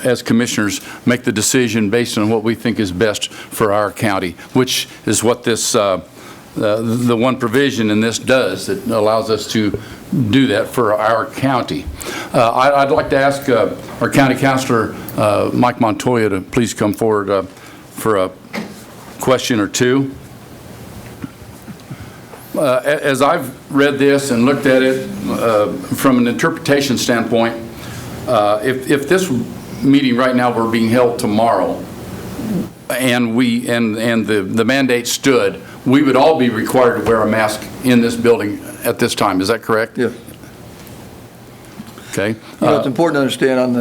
as commissioners, make the decision based on what we think is best for our county, which is what this, the one provision in this does, that allows us to do that for our county. I'd like to ask our county councilor, Mike Montoya, to please come forward for a question or two. As I've read this and looked at it from an interpretation standpoint, if this meeting right now were being held tomorrow and the mandate stood, we would all be required to wear a mask in this building at this time. Is that correct? Yes. Okay. It's important to understand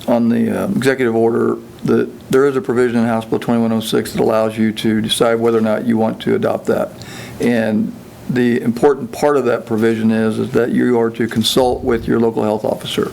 on the executive order that there is a provision in House Bill 2106 that allows you to decide whether or not you want to adopt that. And the important part of that provision is that you are to consult with your local health officer.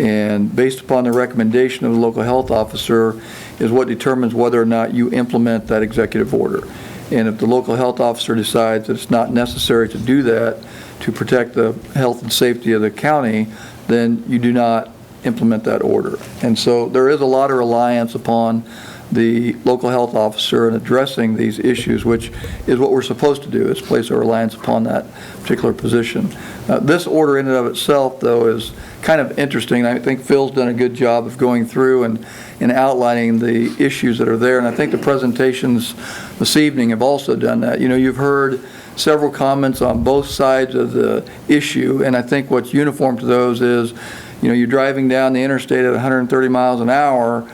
And based upon the recommendation of the local health officer is what determines whether or not you implement that executive order. And if the local health officer decides that it's not necessary to do that to protect the health and safety of the county, then you do not implement that order. And so there is a lot of reliance upon the local health officer in addressing these issues, which is what we're supposed to do, is place our reliance upon that particular position. This order in and of itself, though, is kind of interesting. I think Phil's done a good job of going through and outlining the issues that are there, and I think the presentations this evening have also done that. You know, you've heard several comments on both sides of the issue, and I think what's uniform to those is, you know, you're driving down the interstate at 130 miles an hour,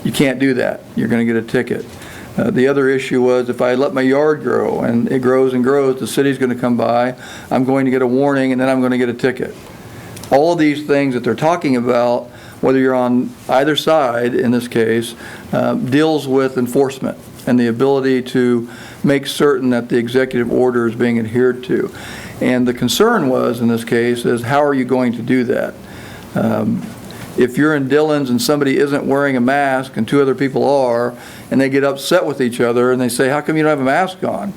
you can't do that. You're going to get a ticket. The other issue was, if I let my yard grow and it grows and grows, the city's going to come by, I'm going to get a warning, and then I'm going to get a ticket. All of these things that they're talking about, whether you're on either side in this case, deals with enforcement and the ability to make certain that the executive order is being adhered to. And the concern was, in this case, is how are you going to do that? If you're in Dillon's and somebody isn't wearing a mask and two other people are, and they get upset with each other and they say, how come you don't have a mask on?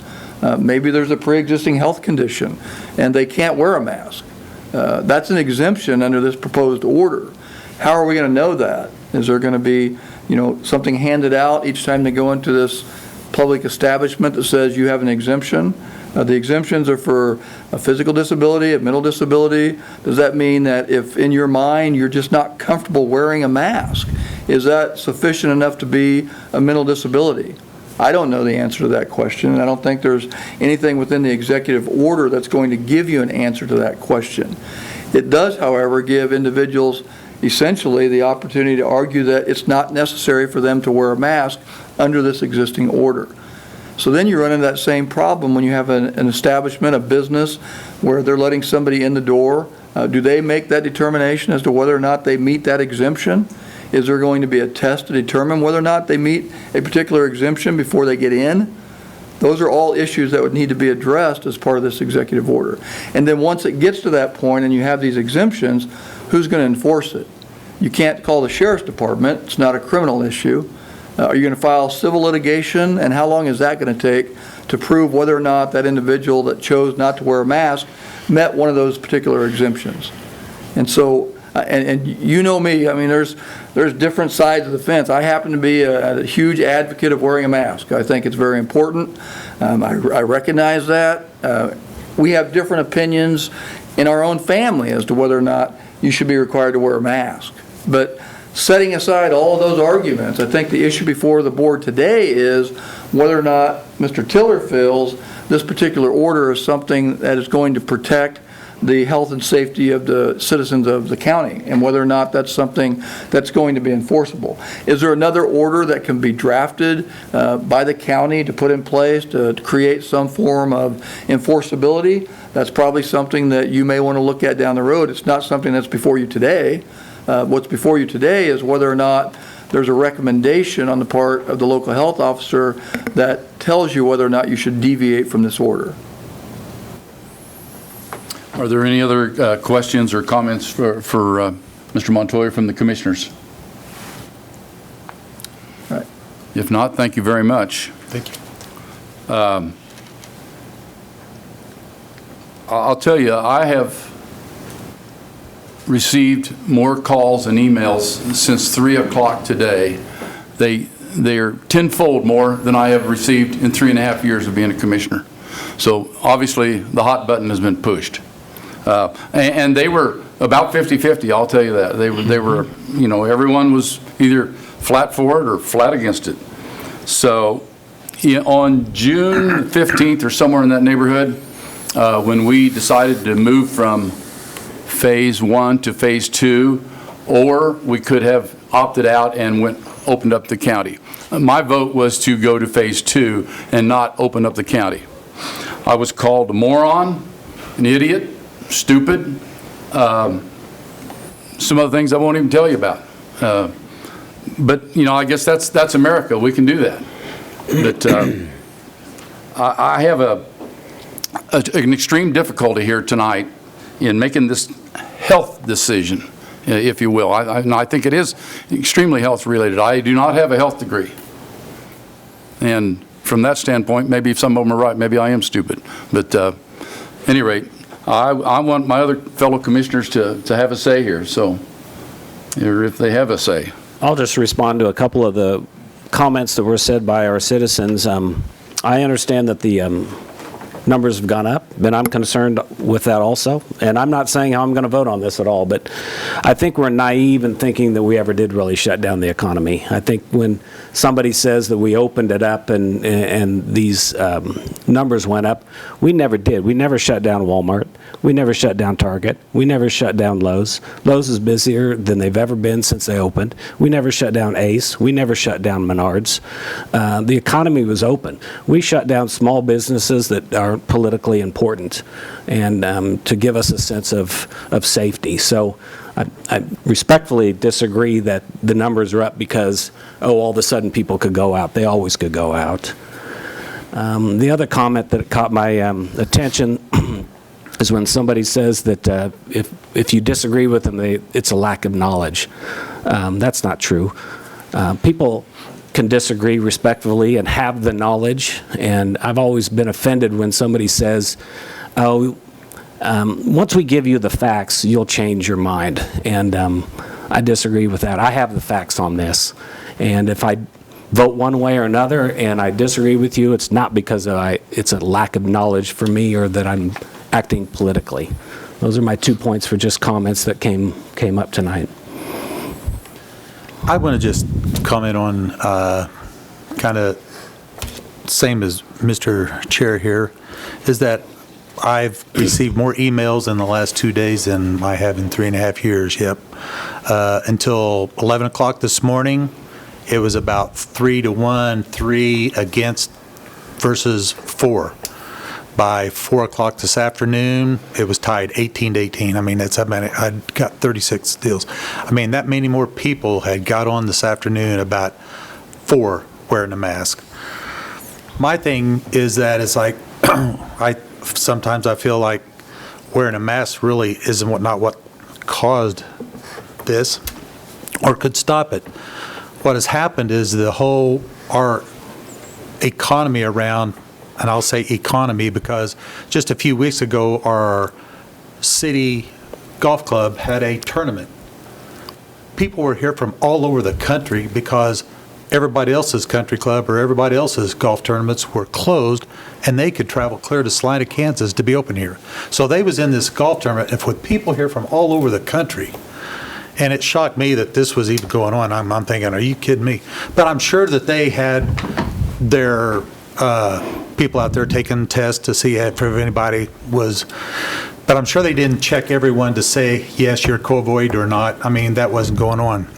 Maybe there's a pre-existing health condition and they can't wear a mask. That's an exemption under this proposed order. How are we going to know that? Is there going to be, you know, something handed out each time they go into this public establishment that says you have an exemption? The exemptions are for a physical disability, a mental disability. Does that mean that if in your mind you're just not comfortable wearing a mask, is that sufficient enough to be a mental disability? I don't know the answer to that question, and I don't think there's anything within the executive order that's going to give you an answer to that question. It does, however, give individuals essentially the opportunity to argue that it's not necessary for them to wear a mask under this existing order. So then you run into that same problem when you have an establishment, a business, where they're letting somebody in the door. Do they make that determination as to whether or not they meet that exemption? Is there going to be a test to determine whether or not they meet a particular exemption before they get in? Those are all issues that would need to be addressed as part of this executive order. And then once it gets to that point and you have these exemptions, who's going to enforce it? You can't call the sheriff's department. It's not a criminal issue. Are you going to file civil litigation, and how long is that going to take to prove whether or not that individual that chose not to wear a mask met one of those particular exemptions? And so, and you know me, I mean, there's different sides of the fence. I happen to be a huge advocate of wearing a mask. I think it's very important. I recognize that. We have different opinions in our own family as to whether or not you should be required to wear a mask. But setting aside all of those arguments, I think the issue before the board today is whether or not Mr. Tiller feels this particular order is something that is going to protect the health and safety of the citizens of the county, and whether or not that's something that's going to be enforceable. Is there another order that can be drafted by the county to put in place to create some form of enforceability? That's probably something that you may want to look at down the road. It's not something that's before you today. What's before you today is whether or not there's a recommendation on the part of the local health officer that tells you whether or not you should deviate from this order. Are there any other questions or comments for Mr. Montoya from the commissioners? If not, thank you very much. Thank you. I'll tell you, I have received more calls and emails since 3 o'clock today. They're tenfold more than I have received in 3.5 years of being a commissioner. So obviously, the hot button has been pushed. And they were about 50-50, I'll tell you that. They were, you know, everyone was either flat for it or flat against it. So on June 15th or somewhere in that neighborhood, when we decided to move from phase 1 to phase 2, or we could have opted out and opened up the county. My vote was to go to phase 2 and not open up the county. I was called a moron, an idiot, stupid, some other things I won't even tell you about. But, you know, I guess that's America. We can do that. But I have an extreme difficulty here tonight in making this health decision, if you will. I think it is extremely health related. I do not have a health degree. And from that standpoint, maybe if some of them are right, maybe I am stupid. But at any rate, I want my other fellow commissioners to have a say here, so, or if they have a say. I'll just respond to a couple of the comments that were said by our citizens. I understand that the numbers have gone up, and I'm concerned with that also. And I'm not saying how I'm going to vote on this at all, but I think we're naive in thinking that we ever did really shut down the economy. I think when somebody says that we opened it up and these numbers went up, we never did. We never shut down Walmart. We never shut down Target. We never shut down Lowe's. Lowe's is busier than they've ever been since they opened. We never shut down Ace. We never shut down Menards. The economy was open. We shut down small businesses that are politically important and to give us a sense of safety. So I respectfully disagree that the numbers are up because, oh, all of a sudden people could go out. They always could go out. The other comment that caught my attention is when somebody says that if you disagree with them, it's a lack of knowledge. That's not true. People can disagree respectfully and have the knowledge, and I've always been offended when somebody says, oh, once we give you the facts, you'll change your mind, and I disagree with that. I have the facts on this, and if I vote one way or another and I disagree with you, it's not because it's a lack of knowledge for me or that I'm acting politically. Those are my 2 points for just comments that came up tonight. I want to just comment on kind of same as Mr. Chair here, is that I've received more emails in the last 2 days than I have in 3.5 years, yep. Until 11 o'clock this morning, it was about 3-1, 3 against versus 4. By 4 o'clock this afternoon, it was tied 18-18. I mean, I got 36 deals. I mean, that many more people had got on this afternoon about 4 wearing a mask. My thing is that it's like, sometimes I feel like wearing a mask really isn't not what caused this or could stop it. What has happened is our economy around, and I'll say economy because just a few weeks ago, our city golf club had a tournament. People were here from all over the country because everybody else's country club or everybody else's golf tournaments were closed, and they could travel clear to Salina, Kansas to be open here. So they was in this golf tournament, and with people here from all over the country. And it shocked me that this was even going on. I'm thinking, are you kidding me? But I'm sure that they had their people out there taking tests to see if anybody was, but I'm sure they didn't check everyone to say, yes, you're COVID or not. I mean, that wasn't going on.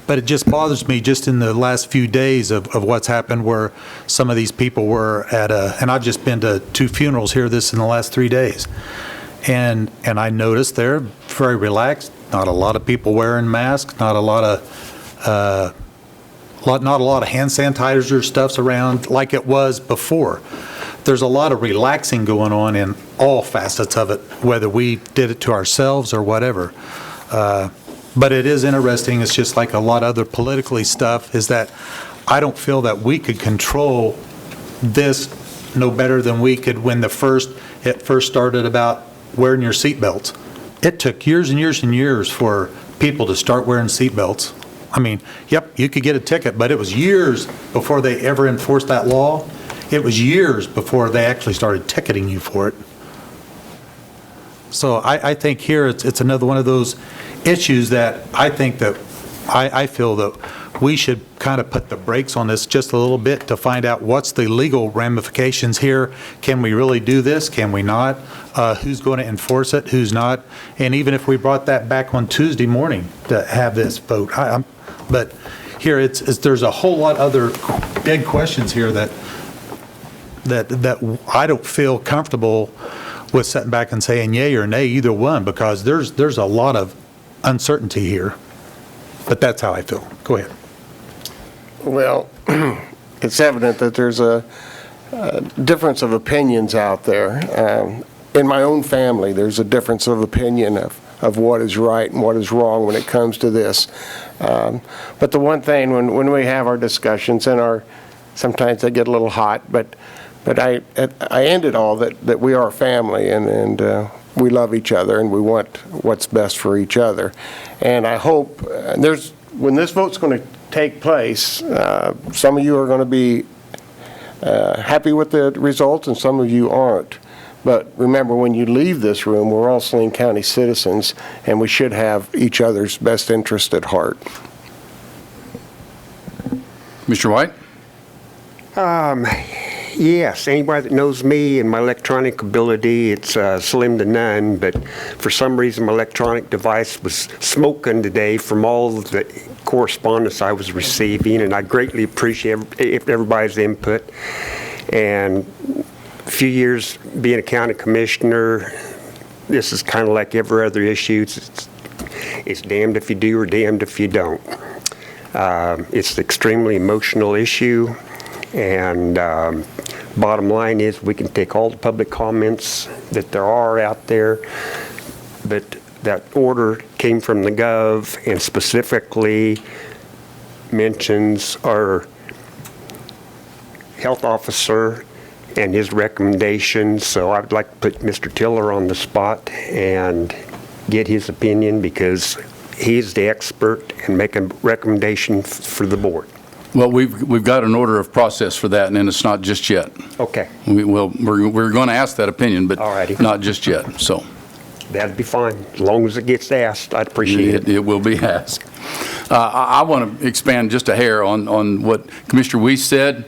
But it just bothers me just in the last few days of what's happened where some of these people were at and I've just been to 2 funerals here in the last 3 days. And I noticed they're very relaxed. Not a lot of people wearing masks, not a lot of hand sanitizer stuffs around like it was before. There's a lot of relaxing going on in all facets of it, whether we did it to ourselves or whatever. But it is interesting. It's just like a lot of other politically stuff is that I don't feel that we could control this no better than we could when it first started about wearing your seatbelts. It took years and years and years for people to start wearing seatbelts. I mean, yep, you could get a ticket, but it was years before they ever enforced that law. It was years before they actually started ticketing you for it. So I think here it's another one of those issues that I think that I feel that we should kind of put the brakes on this just a little bit to find out what's the legal ramifications here. Can we really do this? Can we not? Who's going to enforce it? Who's not? And even if we brought that back on Tuesday morning to have this vote, but here there's a whole lot other big questions here that I don't feel comfortable with sitting back and saying yay or nay, either one, because there's a lot of uncertainty here. But that's how I feel. Go ahead. Well, it's evident that there's a difference of opinions out there. In my own family, there's a difference of opinion of what is right and what is wrong when it comes to this. But the one thing, when we have our discussions, and sometimes they get a little hot, but I end it all that we are family, and we love each other, and we want what's best for each other. And I hope when this vote's going to take place, some of you are going to be happy with the results, and some of you aren't. But remember, when you leave this room, we're all Saline County citizens, and we should have each other's best interest at heart. Mr. White? Yes, anybody that knows me and my electronic ability, it's slim to none, but for some reason my electronic device was smoking today from all of the correspondence I was receiving, and I greatly appreciate everybody's input. And a few years being a county commissioner, this is kind of like every other issue. It's damned if you do or damned if you don't. It's an extremely emotional issue. And bottom line is we can take all the public comments that there are out there, but that order came from the Gov and specifically mentions our health officer and his recommendations. So I'd like to put Mr. Tiller on the spot and get his opinion, because he's the expert and make a recommendation for the board. Well, we've got an order of process for that, and it's not just yet. Okay. We're going to ask that opinion, but not just yet. So that'd be fine, as long as it gets asked. I'd appreciate it. It will be asked. I want to expand just a hair on what Commissioner Weiss said.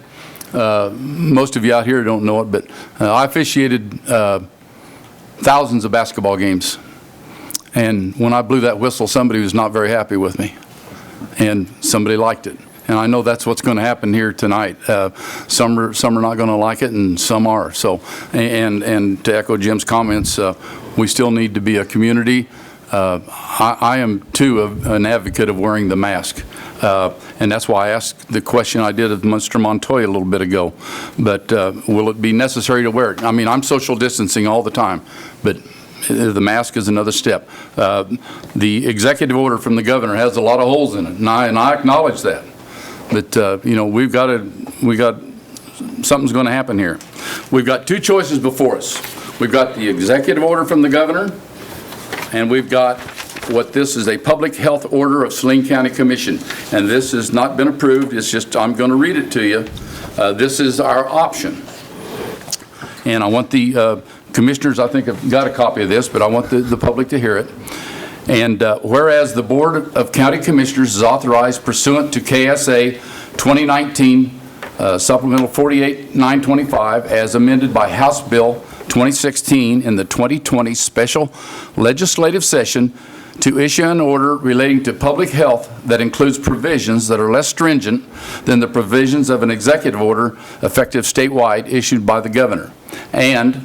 Most of you out here don't know it, but I officiated thousands of basketball games, and when I blew that whistle, somebody was not very happy with me, and somebody liked it. And I know that's what's going to happen here tonight. Some are not going to like it, and some are. So, and to echo Jim's comments, we still need to be a community. I am too an advocate of wearing the mask, and that's why I asked the question I did of Mr. Montoya a little bit ago. But will it be necessary to wear it? I mean, I'm social distancing all the time, but the mask is another step. The executive order from the governor has a lot of holes in it, and I acknowledge that. But we've got something's going to happen here. We've got two choices before us. We've got the executive order from the governor, and we've got what this is, a public health order of Saline County Commission. And this has not been approved. It's just, I'm going to read it to you. This is our option. And I want the commissioners, I think, have got a copy of this, but I want the public to hear it. And whereas the Board of County Commissioners is authorized pursuant to KSA 2019 Supplemental 48-925 as amended by House Bill 2016 in the 2020 special legislative session to issue an order relating to public health that includes provisions that are less stringent than the provisions of an executive order effective statewide issued by the governor. And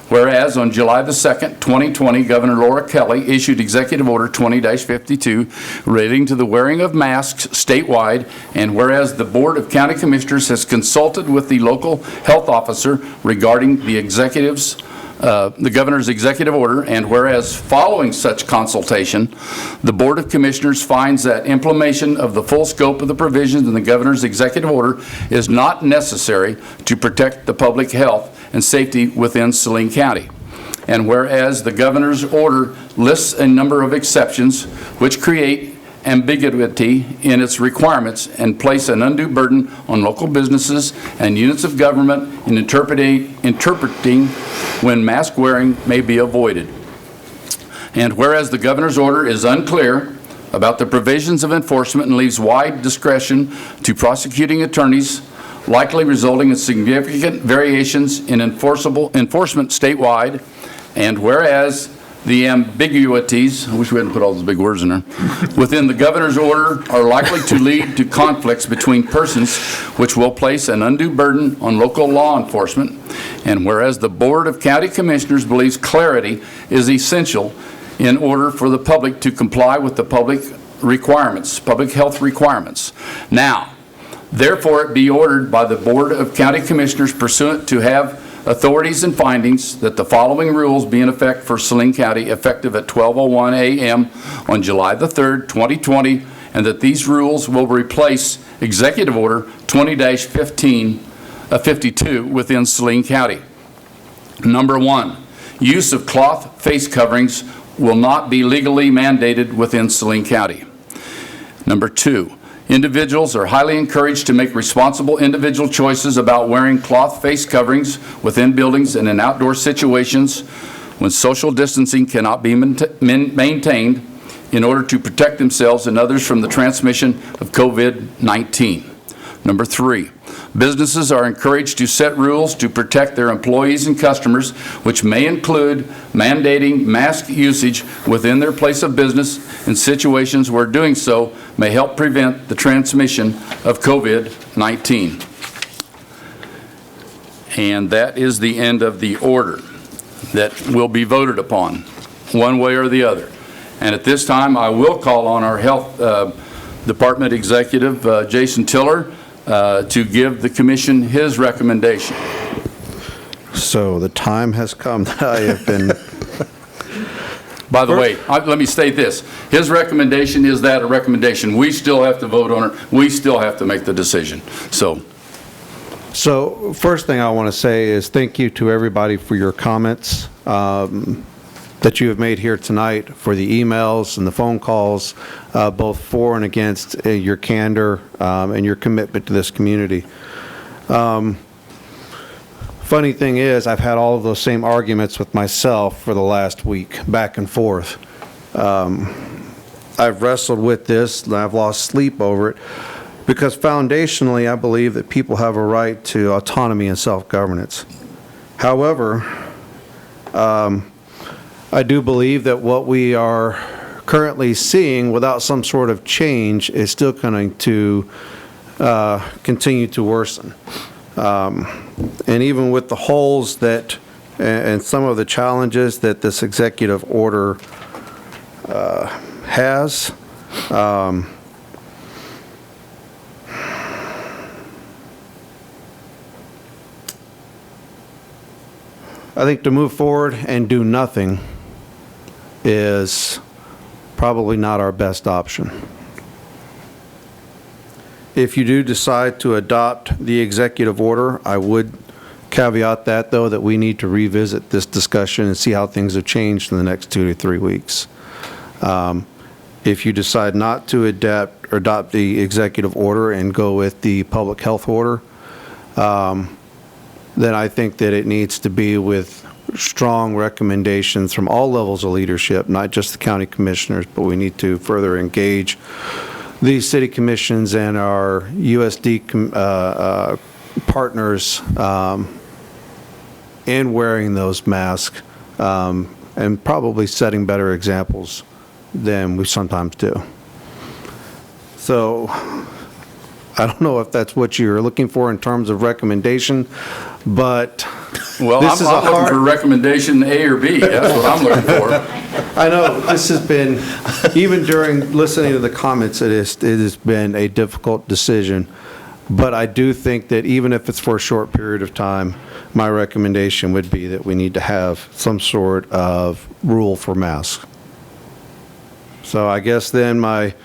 whereas on July the 2nd, 2020, Governor Laura Kelly issued Executive Order 20-52 relating to the wearing of masks statewide, and whereas the Board of County Commissioners has consulted with the local health officer regarding the executive's the governor's executive order, and whereas following such consultation, the Board of Commissioners finds that implementation of the full scope of the provisions in the governor's executive order is not necessary to protect the public health and safety within Saline County. And whereas the governor's order lists a number of exceptions which create ambiguity in its requirements and place an undue burden on local businesses and units of government in interpreting when mask wearing may be avoided. And whereas the governor's order is unclear about the provisions of enforcement and leaves wide discretion to prosecuting attorneys, likely resulting in significant variations in enforcement statewide, and whereas the ambiguities, I wish we hadn't put all those big words in there, within the governor's order are likely to lead to conflicts between persons which will place an undue burden on local law enforcement. And whereas the Board of County Commissioners believes clarity is essential in order for the public to comply with the public health requirements. Now, therefore it be ordered by the Board of County Commissioners pursuant to have authorities and findings that the following rules be in effect for Saline County effective at 12:01 a.m. on July the 3rd, 2020, and that these rules will replace Executive Order 20-52 within Saline County. Number 1, use of cloth face coverings will not be legally mandated within Saline County. Number 2, individuals are highly encouraged to make responsible individual choices about wearing cloth face coverings within buildings and in outdoor situations when social distancing cannot be maintained in order to protect themselves and others from the transmission of COVID-19. Number 3, businesses are encouraged to set rules to protect their employees and customers, which may include mandating mask usage within their place of business in situations where doing so may help prevent the transmission of COVID-19. And that is the end of the order that will be voted upon, one way or the other. And at this time, I will call on our Health Department Executive, Jason Tiller, to give the Commission his recommendation. So the time has come that I have been... By the way, let me state this. His recommendation is that a recommendation. We still have to vote on it. We still have to make the decision. So first thing I want to say is thank you to everybody for your comments that you have made here tonight, for the emails and the phone calls, both for and against, your candor and your commitment to this community. Funny thing is, I've had all of those same arguments with myself for the last week, back and forth. I've wrestled with this, and I've lost sleep over it, because foundationally, I believe that people have a right to autonomy and self-governance. However, I do believe that what we are currently seeing without some sort of change is still going to continue to worsen. And even with the holes that, and some of the challenges that this executive order has, I think to move forward and do nothing is probably not our best option. If you do decide to adopt the executive order, I would caveat that, though, that we need to revisit this discussion and see how things have changed in the next 2 to 3 weeks. If you decide not to adopt the executive order and go with the public health order, then I think that it needs to be with strong recommendations from all levels of leadership, not just the county commissioners, but we need to further engage these city commissions and our USD partners in wearing those masks and probably setting better examples than we sometimes do. So I don't know if that's what you're looking for in terms of recommendation, but well, I'm looking for recommendation A or B. That's what I'm looking for. I know this has been, even during listening to the comments, it has been a difficult decision. But I do think that even if it's for a short period of time, my recommendation would be that we need to have some sort of rule for masks. So I guess then my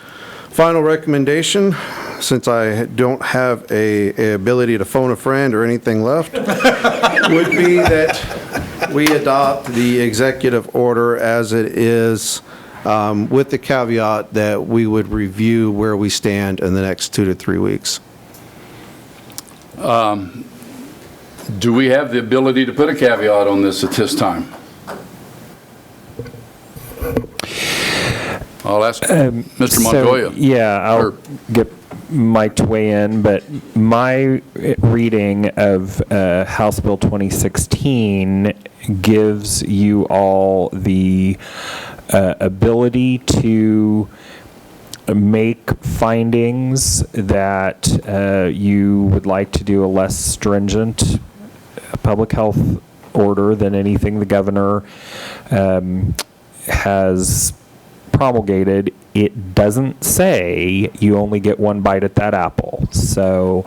final recommendation, since I don't have a ability to phone a friend or anything left, would be that we adopt the executive order as it is, with the caveat that we would review where we stand in the next 2 to 3 weeks. Do we have the ability to put a caveat on this at this time? I'll ask Mr. Montoya. I'll get Mike to weigh in, but my reading of House Bill 2016 gives you all the ability to make findings that you would like to do a less stringent public health order than anything the governor has promulgated. It doesn't say you only get one bite at that apple. So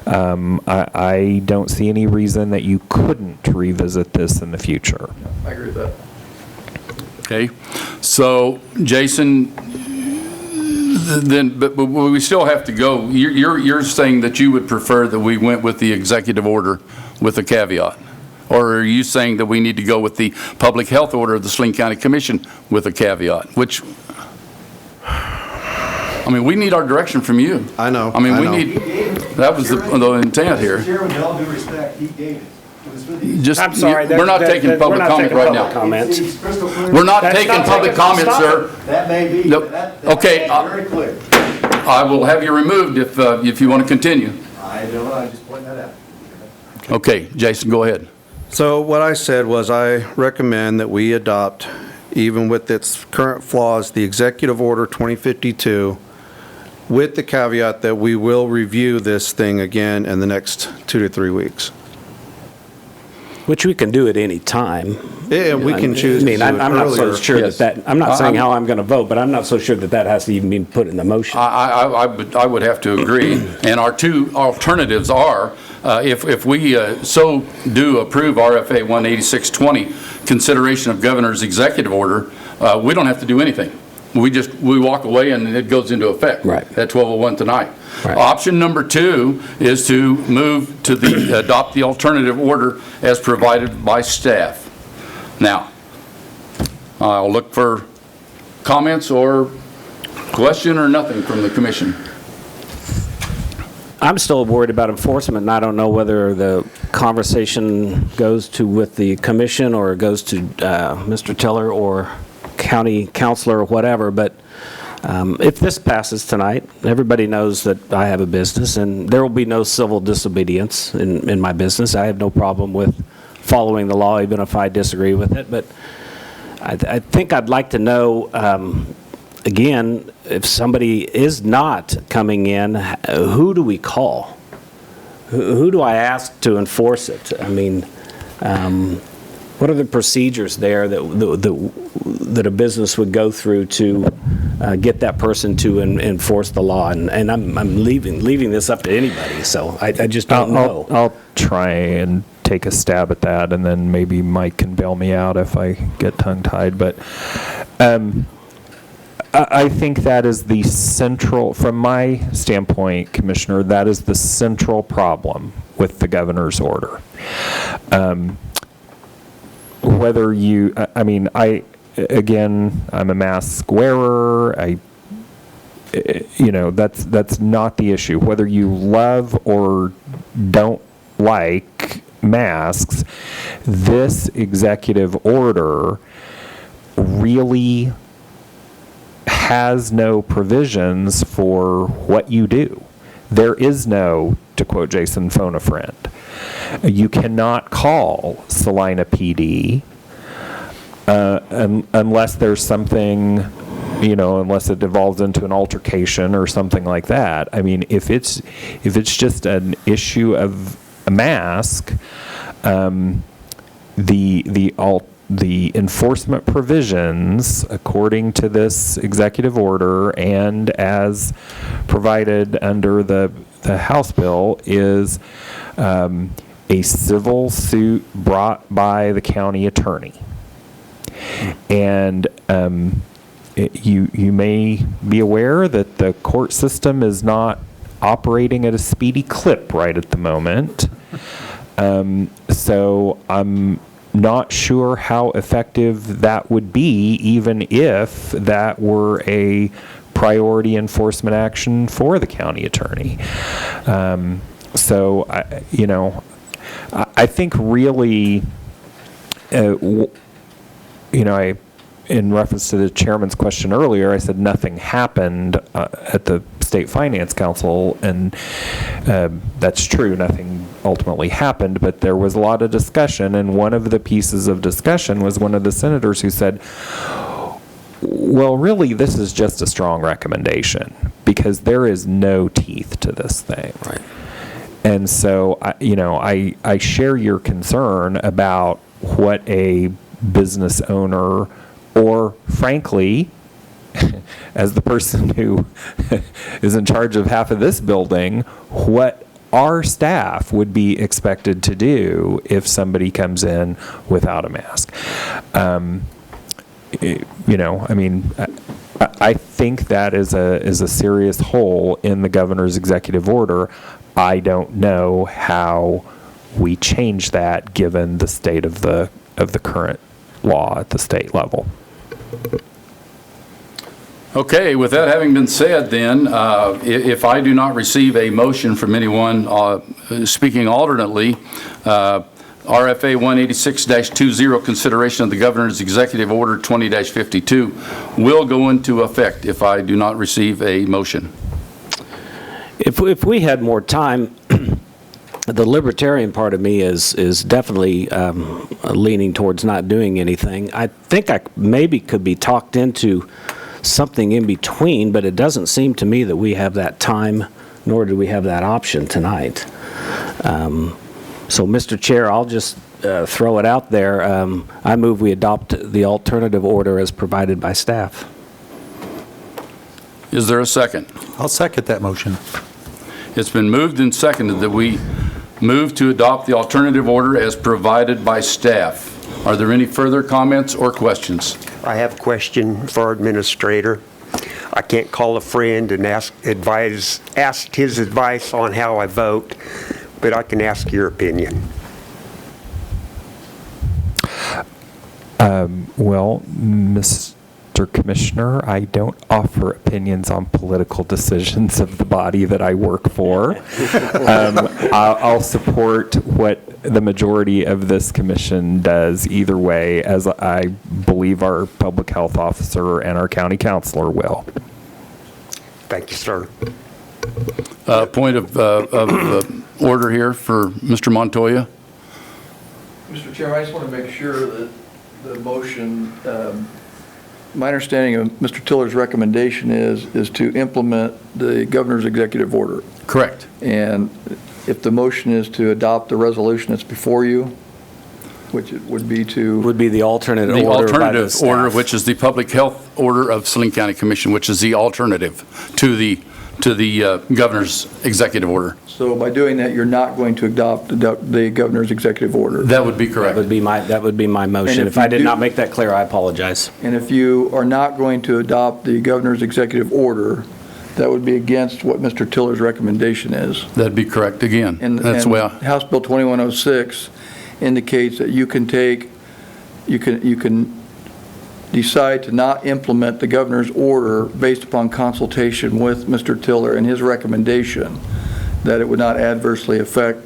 I don't see any reason that you couldn't revisit this in the future. I agree with that. Okay. So, Jason, then, but we still have to go. You're saying that you would prefer that we went with the executive order with a caveat? Or are you saying that we need to go with the public health order of the Saline County Commission with a caveat? Which, I mean, we need our direction from you. I know. I mean, we need, that was the intent here. Chairman, with all due respect, he gave it. Just, I'm sorry. we're not taking public comment right now. Comments. We're not taking public comments, sir. That may be. Nope. Okay. Very clear. I will have you removed if you want to continue. I don't know, I just point that out. Okay, Jason, go ahead. So what I said was I recommend that we adopt, even with its current flaws, the Executive Order 2052, with the caveat that we will review this thing again in the next 2 to 3 weeks. Which we can do at any time. Yeah, we can choose. I mean, I'm not so earlier. sure Yes. that I'm not saying how I'm going to vote, but I'm not so sure that has to even be put in the motion. I would have to agree. And our two alternatives are, if we so do approve RFA 18620, consideration of governor's executive order, we don't have to do anything. We walk away and it goes into effect at 12:01 tonight. Right. Option number 2 is to move to adopt the alternative order as provided by staff. Now, I'll look for comments or question or nothing from the commission. I'm still worried about enforcement, and I don't know whether the conversation goes with the commission or it goes to Mr. Tiller or county councilor or whatever, but if this passes tonight, everybody knows that I have a business, and there will be no civil disobedience in my business. I have no problem with following the law, even if I disagree with it, but I think I'd like to know, again, if somebody is not coming in, who do we call? Who do I ask to enforce it? I mean, what are the procedures there that a business would go through to get that person to enforce the law? And I'm leaving this up to anybody, so I just don't know. I'll try and take a stab at that, and then maybe Mike can bail me out if I get tongue-tied. But I think that is the central, from my standpoint, Commissioner, that is the central problem with the governor's order. Whether you, I mean, again, I'm a mask wearer. That's not the issue. Whether you love or don't like masks, this executive order really has no provisions for what you do. There is no, to quote Jason, phone a friend. You cannot call Salina PD unless there's something, unless it devolves into an altercation or something like that. I mean, if it's just an issue of a mask, the enforcement provisions, according to this executive order and as provided under the the House bill is a civil suit brought by the county attorney. And you may be aware that the court system is not operating at a speedy clip right at the moment. So I'm not sure how effective that would be, even if that were a priority enforcement action for the county attorney. So, I think really, in reference to the chairman's question earlier, I said nothing happened at the State Finance Council, and that's true, nothing ultimately happened, but there was a lot of discussion, and one of the pieces of discussion was one of the senators who said, well, really, this is just a strong recommendation, because there is no teeth to this thing. Right. And so, I share your concern about what a business owner, or frankly, as the person who is in charge of half of this building, what our staff would be expected to do if somebody comes in without a mask. I think that is a serious hole in the governor's executive order. I don't know how we change that given the state of the current law at the state level. Okay, with that having been said then, if I do not receive a motion from anyone speaking alternately, RFA 186-20, consideration of the governor's executive order 20-52, will go into effect if I do not receive a motion. If we had more time, the libertarian part of me is definitely leaning towards not doing anything. I think I maybe could be talked into something in between, but it doesn't seem to me that we have that time, nor do we have that option tonight. So, Mr. Chair, I'll just throw it out there. I move we adopt the alternative order as provided by staff. Is there a second? I'll second that motion. It's been moved and seconded that we move to adopt the alternative order as provided by staff. Are there any further comments or questions? I have a question for our administrator. I can't call a friend and ask his advice on how I vote, but I can ask your opinion. Well, Mr. Commissioner, I don't offer opinions on political decisions of the body that I work for. I'll support what the majority of this commission does either way, as I believe our public health officer and our county councilor will. Thank you, sir. Point of order here for Mr. Montoya. Mr. Chairman, I just want to make sure that the motion, my understanding of Mr. Tiller's recommendation is to implement the governor's executive order. Correct. And if the motion is to adopt the resolution that's before you, which it would be to... Would be the alternative The order by the alternative staff. order, which is the public health order of Saline County Commission, which is the alternative to the governor's executive order. So by doing that, you're not going to adopt the governor's executive order. That would be correct. That would be my motion. If I did not make that clear, I apologize. And if you are not going to adopt the governor's executive order, that would be against what Mr. Tiller's recommendation is. That'd be correct again. That's and well. House Bill 2106 indicates that you can decide to not implement the governor's order based upon consultation with Mr. Tiller and his recommendation that it would not adversely affect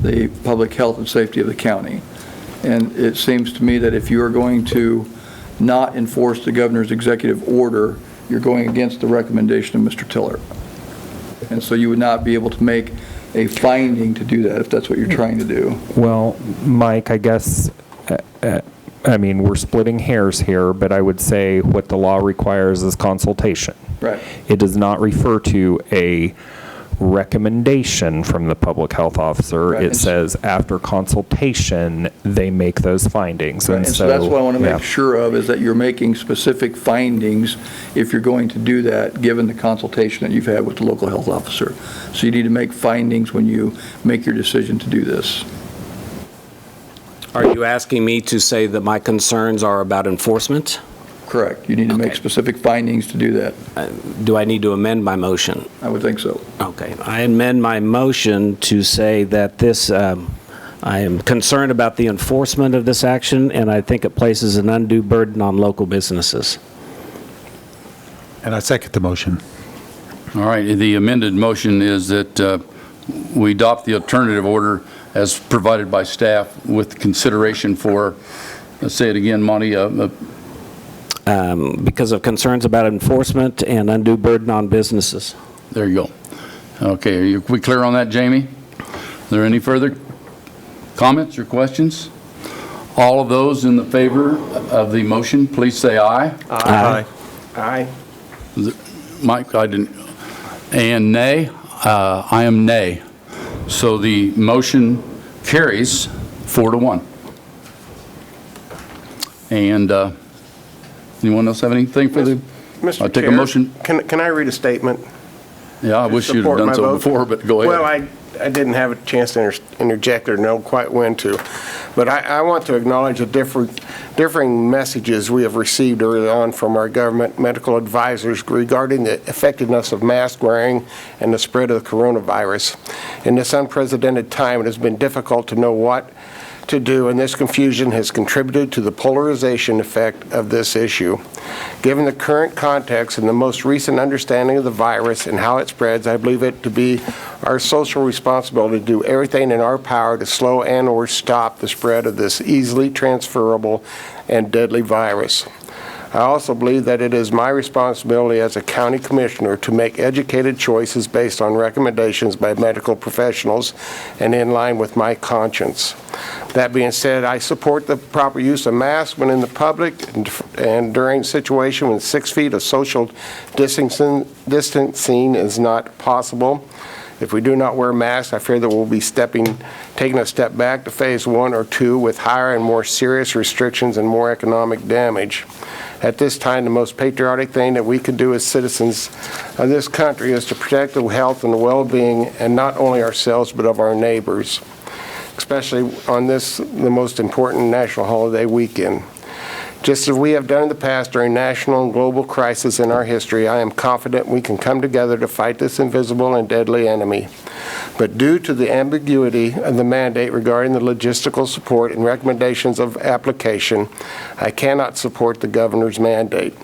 the public health and safety of the county. And it seems to me that if you are going to not enforce the governor's executive order, you're going against the recommendation of Mr. Tiller. And so you would not be able to make a finding to do that if that's what you're trying to do. Well, Mike, I guess, we're splitting hairs here, but I would say what the law requires is consultation. Right. It does not refer to a recommendation from the public health officer. Right. It says after consultation, they make those findings. Right, and so that's what I want to yeah. make sure of, is that you're making specific findings if you're going to do that, given the consultation that you've had with the local health officer. So you need to make findings when you make your decision to do this. Are you asking me to say that my concerns are about enforcement? Correct. You need to make specific findings to do that. Do I need to amend my motion? I would think so. Okay. I amend my motion to say that this, I am concerned about the enforcement of this action, and I think it places an undue burden on local businesses. And I second the motion. All right, the amended motion is that we adopt the alternative order as provided by staff with consideration for, let's say it again, Monty, because of concerns about enforcement and undue burden on businesses. there you go. Okay, are we clear on that, Jamie? Are there any further comments or questions? All of those in the favor of the motion, please say aye. Aye. Aye. Mike, I didn't. And nay? I am nay. So the motion carries 4-1. And anyone else have anything for the? Mr. I'll take a Chair, motion. Can I read a statement? Yeah, I wish you'd have Support done my so vote? before, but go ahead. Well, I didn't have a chance to interject or know quite when to, but I want to acknowledge the differing messages we have received early on from our government medical advisors regarding the effectiveness of mask wearing and the spread of the coronavirus. In this unprecedented time, it has been difficult to know what to do, and this confusion has contributed to the polarization effect of this issue. Given the current context and the most recent understanding of the virus and how it spreads, I believe it to be our social responsibility to do everything in our power to slow and/or stop the spread of this easily transferable and deadly virus. I also believe that it is my responsibility as a county commissioner to make educated choices based on recommendations by medical professionals and in line with my conscience. That being said, I support the proper use of masks when in the public and during situation when 6 feet of social distancing is not possible. If we do not wear masks, I fear that we'll be taking a step back to phase 1 or 2 with higher and more serious restrictions and more economic damage. At this time, the most patriotic thing that we can do as citizens of this country is to protect the health and the well-being, and not only ourselves, but of our neighbors, especially on this, the most important national holiday weekend. Just as we have done in the past during national and global crises in our history, I am confident we can come together to fight this invisible and deadly enemy. But due to the ambiguity of the mandate regarding the logistical support and recommendations of application, I cannot support the governor's mandate.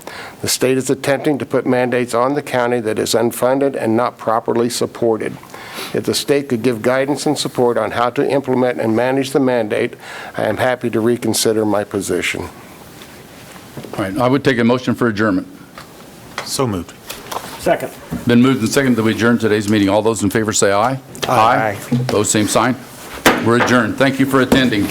The state is attempting to put mandates on the county that is unfunded and not properly supported. If the state could give guidance and support on how to implement and manage the mandate, I am happy to reconsider my position. All right, I would take a motion for adjournment. So moved. Second. Been moved and seconded that we adjourn today's meeting. All those in favor say aye. Aye. Those same sign. We're adjourned. Thank you for attending.